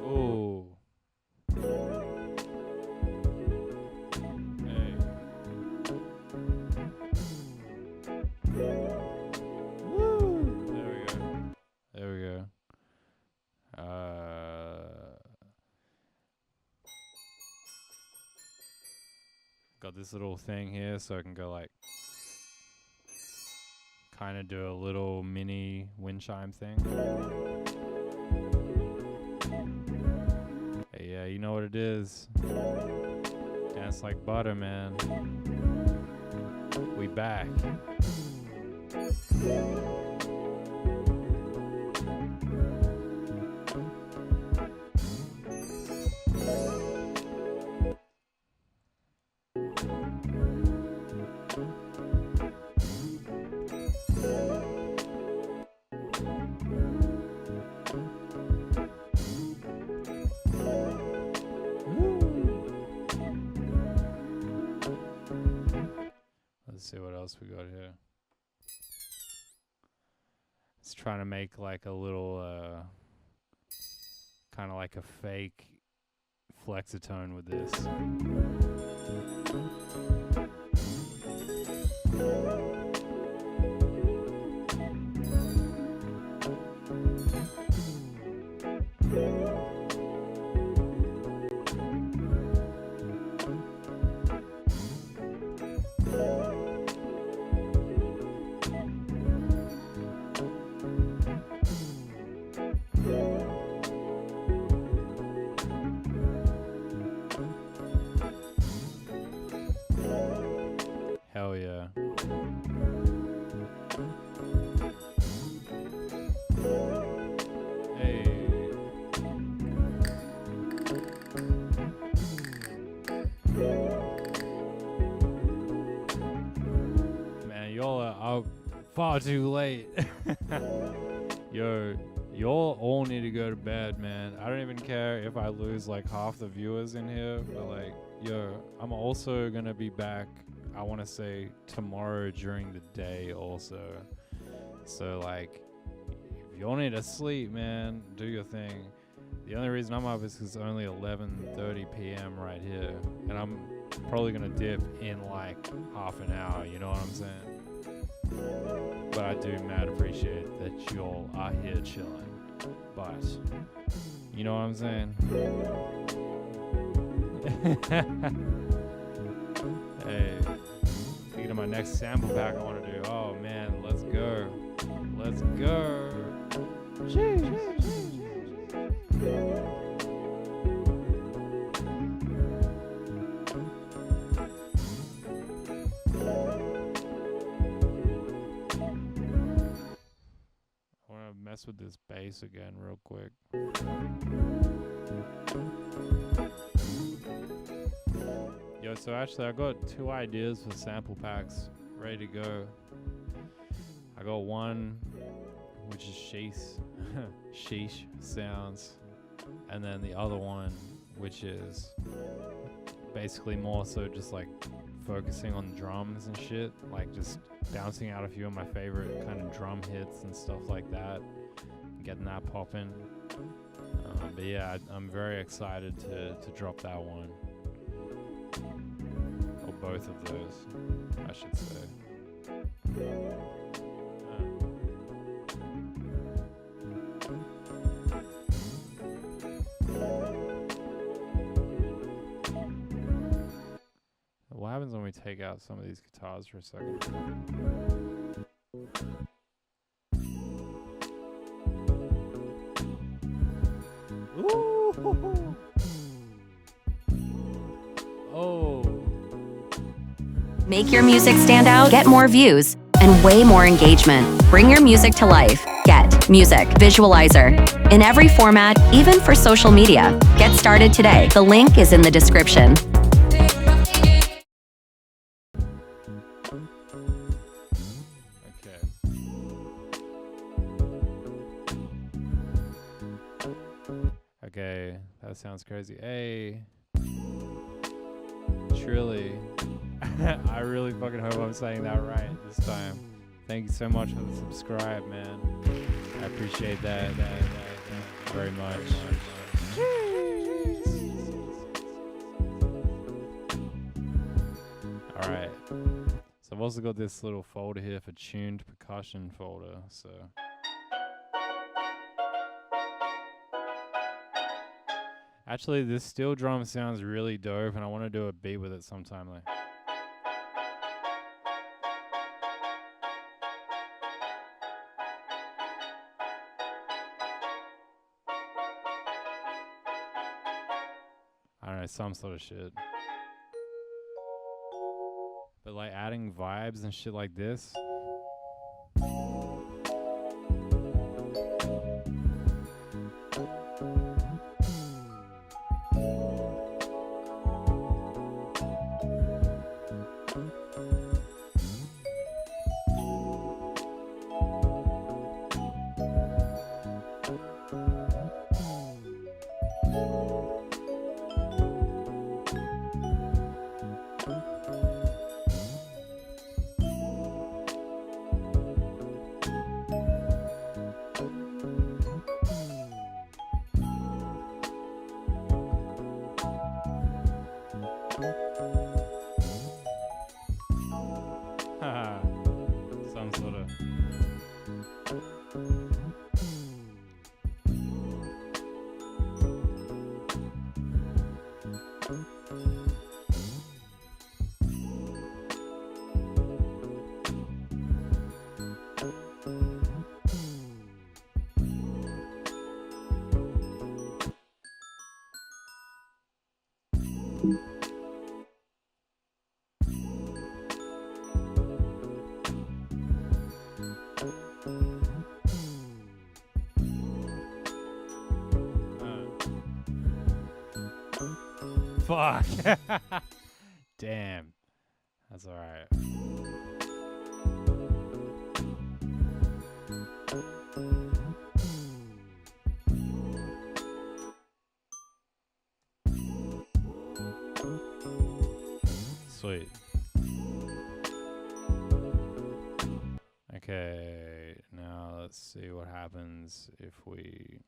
Ooh. Got this little thing here so I can go like kind of do a little mini wind chime thing. Hey, yeah, you know what it is. Dance like butter, man. We back. Let's see what else we got here. It's trying to make like a little kind of like a fake flexitone with this. Hell yeah. Hey. Man, y'all are up far too late. Yo, y'all all need to go to bed, man. I don't even care if I lose like half the viewers in here, but like, yo, I'm also gonna be back, I want to say tomorrow during the day also. So like, if y'all need to sleep, man, do your thing. The only reason I'm up is because it's only 11:30 p.m. right here, and I'm probably gonna dip in like half an hour, you know what I'm saying? But I do mad appreciate that y'all are here chilling. But you know what I'm saying? Hey, thinking of my next sample pack I want to do. Oh man, let's go. Let's go. Jeez. I want to mess with this bass again real quick. Yo, so actually I got 2 ideas for sample packs ready to go. I got one which is sheesh sounds, and then the other one which is basically more so just like focusing on drums and shit, like just bouncing out a few of my favorite kind of drum hits and stuff like that, getting that popping. But yeah, I'm very excited to drop that one, or both of those, I should say. What happens when we take out some of these guitars for a second? Ooh. Oh. Make your music stand out, get more views, and way more engagement. Bring your music to life. Get Music Visualizer. In every format, even for social media. Get started today. The link is in the description. Okay, that sounds crazy. Hey, truly, I really fucking hope I'm saying that right this time. Thank you so much for the subscribe, man. I appreciate that very much. Alright, so I've also got this little folder here for tuned percussion folder, so... Actually, this steel drum sounds really dope, and I want to do a beat with it sometime. Like, I don't know, some sort of shit. But like adding vibes and shit like this. Some sort of. Fuck. Damn. That's alright. Sweet. Okay, now let's see what happens if we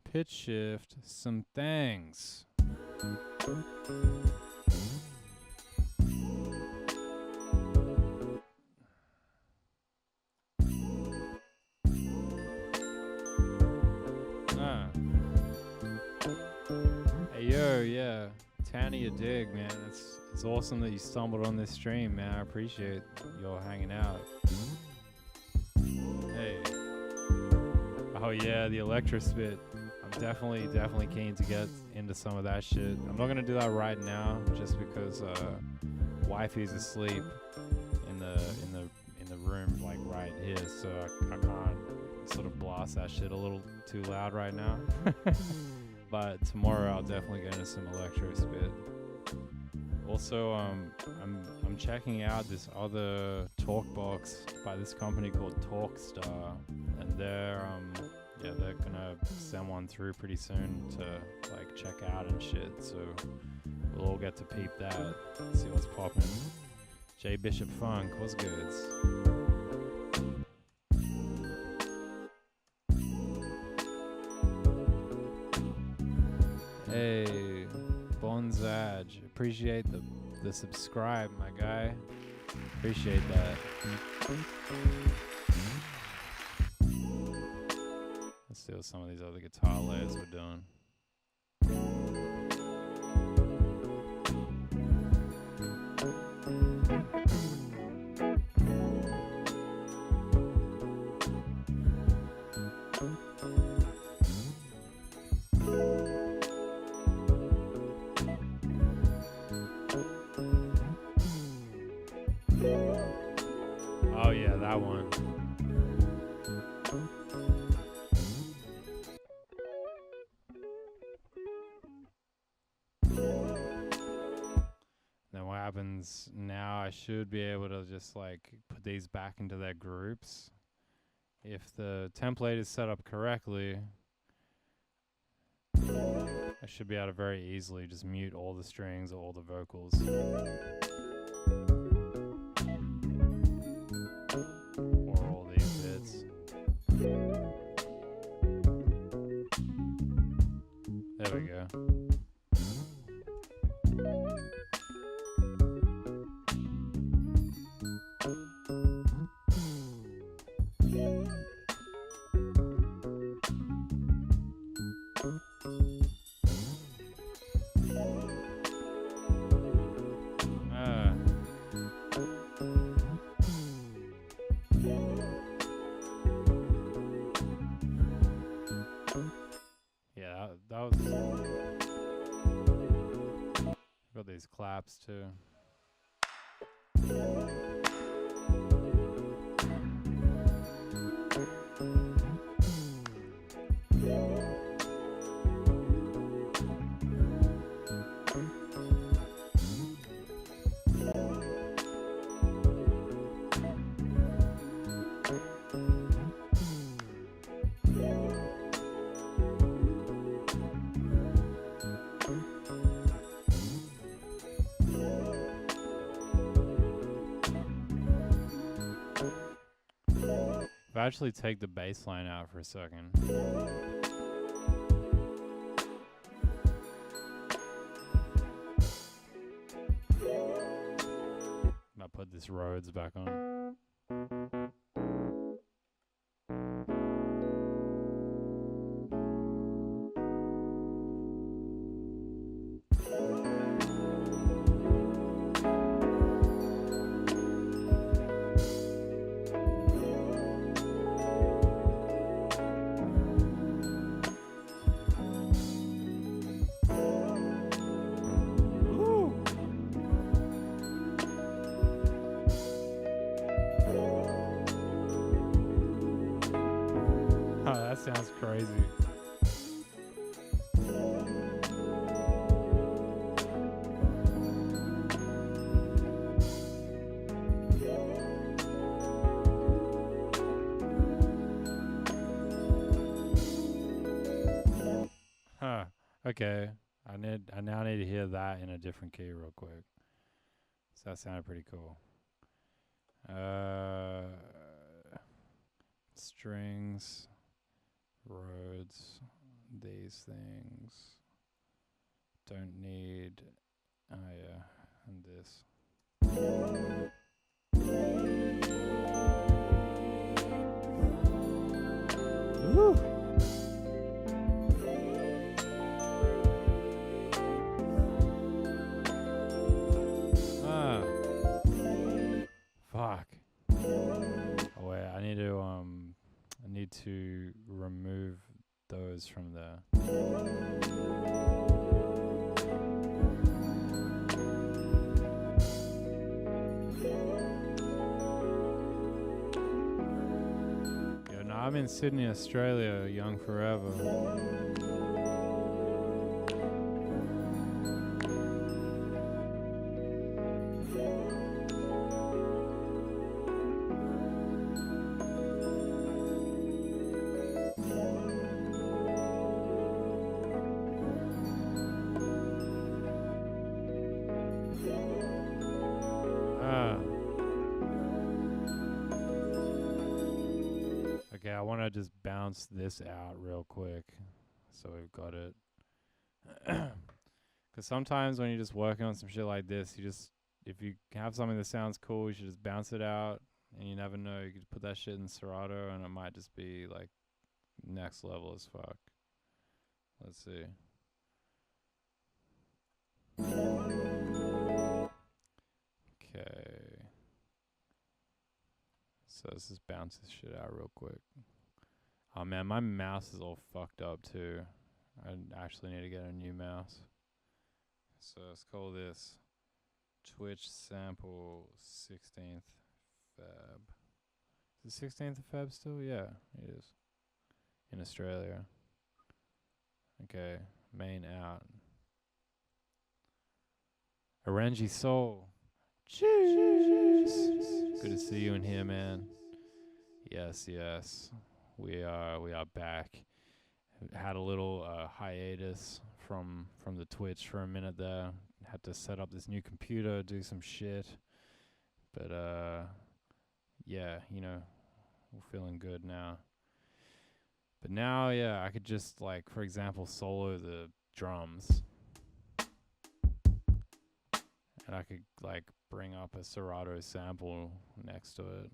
pitch shift some things. Hey yo, yeah. Tanny, a dig, man. It's awesome that you stumbled on this stream, man. I appreciate y'all hanging out. Hey. Oh yeah, the electro spit. I'm definitely keen to get into some of that shit. I'm not gonna do that right now, just because wifey's asleep in the room, like right right here, so I can't sort of blast that shit a little too loud right now. But tomorrow I'll definitely get into some electro spit. Also, I'm checking out this other talk box by this company called Talkstar, and they're gonna send one through pretty soon to like check out and shit. So we'll all get to peep that, see what's poppin'. J Bishop Funk, what's goods? Hey, Bonzaj, appreciate the subscribe, my guy. Appreciate that. Let's see what some of these other guitar layers we're doing. Oh yeah, that one. Then what happens now, I should be able to just like put these back into their groups. If the template is set up correctly, I should be able to very easily just mute all the strings or all the vocals. Or all these bits. There we go. Yeah, that was... Got these claps too. If I actually take the bass line out for a second. I'll put this Rhodes back on. That sounds crazy. Huh. Okay. I now need to hear that in a different key real quick. So that sounded pretty cool. Strings. Rhodes, these things, don't need, oh yeah, and this. Woo! Fuck. Oh wait, I need to remove those from there. I'm in Sydney, Australia, young forever. Okay, I want to just bounce this out real quick. So we've got it. Because sometimes when you're just working on some shit like this, if you have something that sounds cool, you should just bounce it out. And you never know, you could put that shit in Serato and it might just be like next level as fuck. Let's see. Okay. So let's just bounce this shit out real quick. Oh man, my mouse is all fucked up too. I actually need to get a new mouse. So let's call this Twitch sample 16th Feb. Is it 16th of Feb still? Yeah, it is. In Australia. Okay, main out. Orangy Soul. Cheers. Good to see you in here, man. Yes. We are back. Had a little hiatus from the Twitch for a minute there. Had to set up this new computer, do some shit. But yeah, we're feeling good now. But now, yeah, I could just like, for example, solo the drums. And I could like bring up a Serato sample next to it.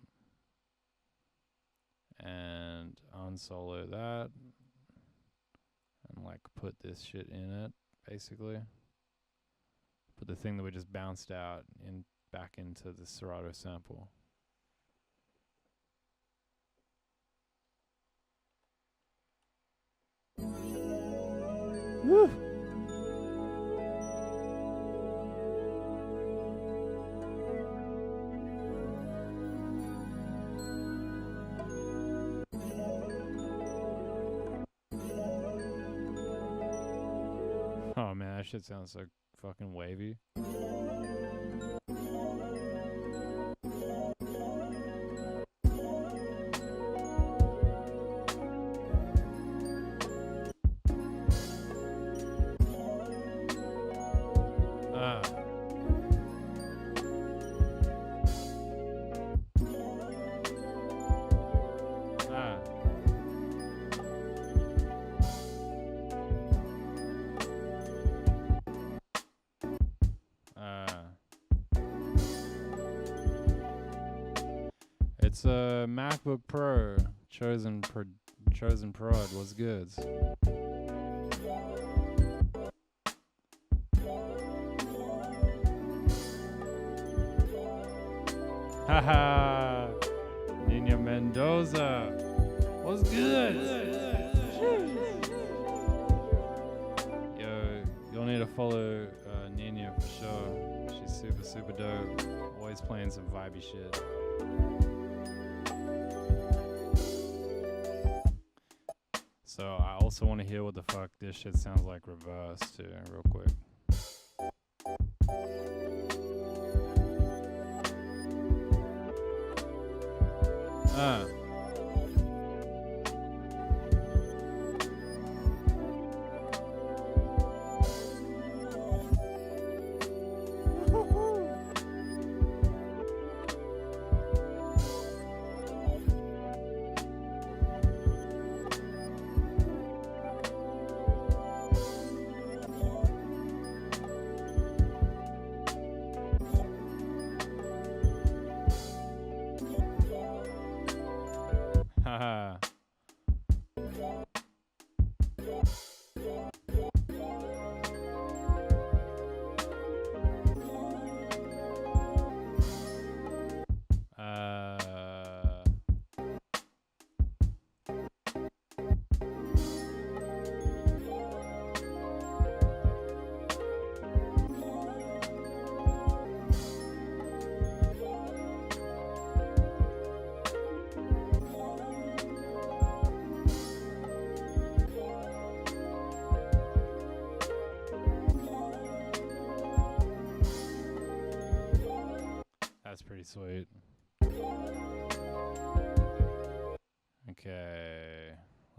And unsolo that. And like put this shit in it, basically. Put the thing that we just bounced out back into the Serato sample. Woo! Oh man, that shit sounds so fucking wavy. It's a MacBook Pro, chosen prod. What's good? Haha, Nina Mendoza. What's good? Yo, you'll need to follow Nina for sure. She's super dope. Always playing some vibey shit. So I also want to hear what the fuck this shit sounds like reverse too, real quick.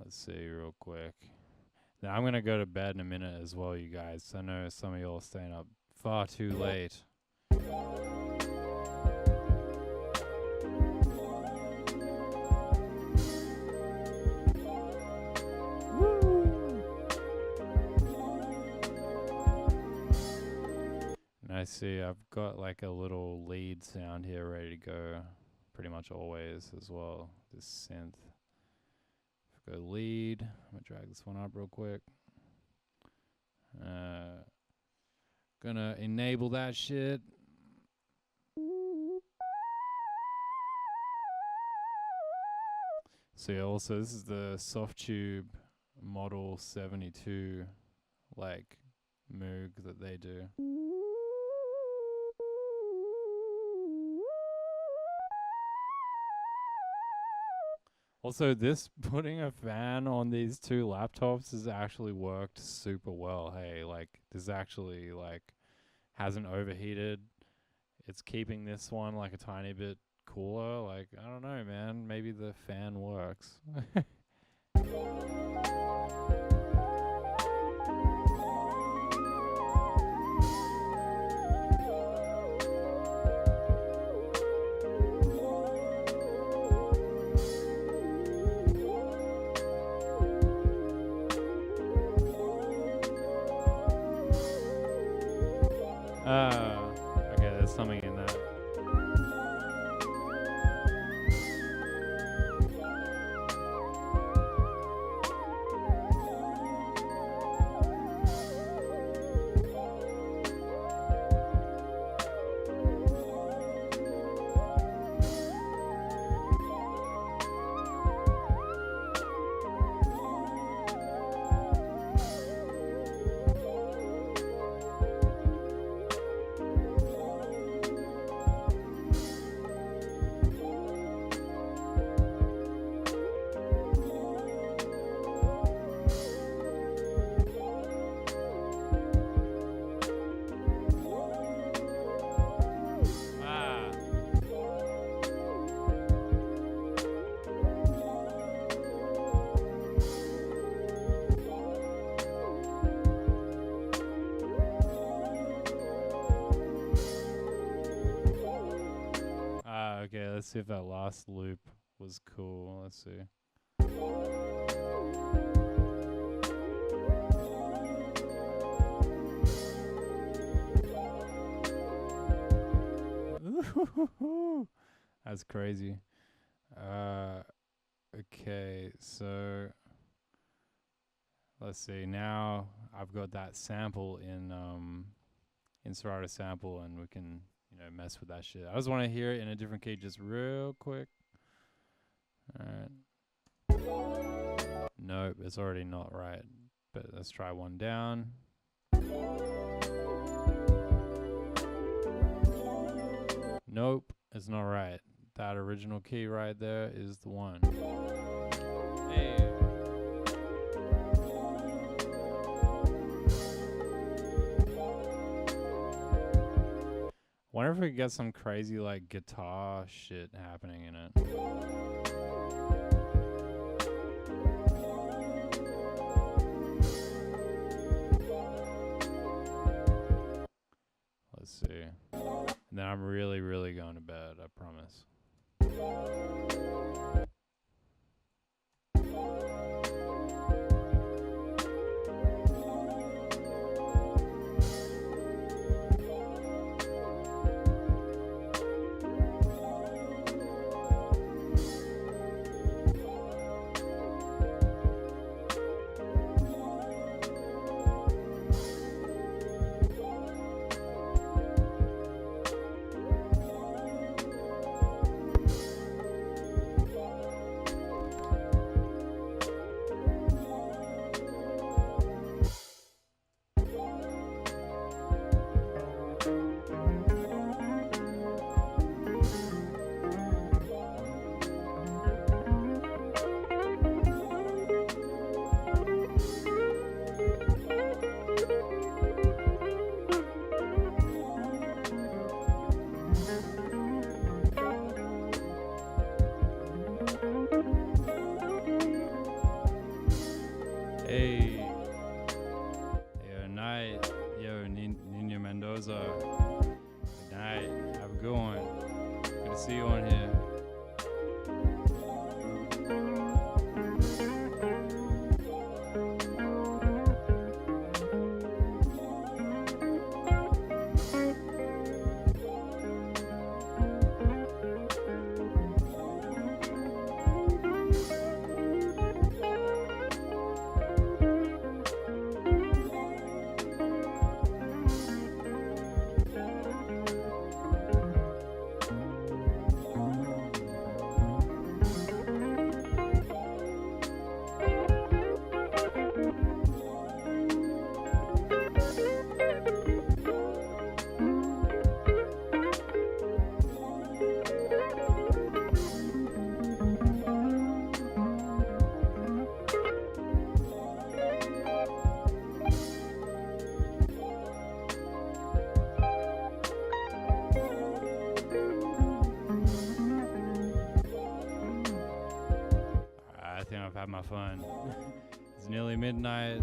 Let's see real quick. Now I'm gonna go to bed in a minute as well, you guys. I know some of y'all are staying up far too late. And I see I've got like a little lead sound here ready to go pretty much always as well. This synth. Go lead. I'm gonna drag this one up real quick. Gonna enable that shit. So yeah, also this is the Softube Model 72 like Moog that they do. Also, this putting a fan on these two laptops has actually worked super well. Hey, like this actually like hasn't overheated. It's keeping this one like a tiny bit cooler. Like I don't know, man. Maybe the fan works. Okay, there's something in that. Okay, let's see if that last loop was cool. Let's see. That's crazy. Okay, so let's see. Now I've got that sample in Serato Sample, and we can mess with that shit. I just want to hear it in a different key, just real quick. All right. Nope, it's already not right. But let's try one down. Nope, it's not right. That original key right there is the one. Hey. Wonder if we could get some crazy like guitar shit happening in it. Let's see. And then I'm really, really going to bed, I promise. I've had my fun. It's nearly midnight.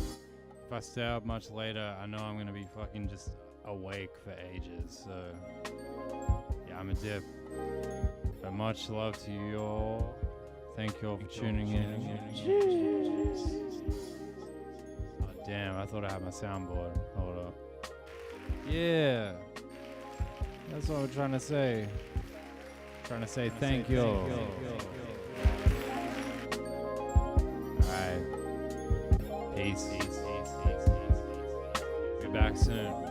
If I stay up much later, I know I'm gonna be fucking just awake for ages. So yeah, I'm a dip. But much love to you all. Thank you all for tuning in. Oh damn, I thought I had my soundboard. Hold up. Yeah. That's what we're trying to say. Trying to say thank you. Alright. Peace. Be back soon.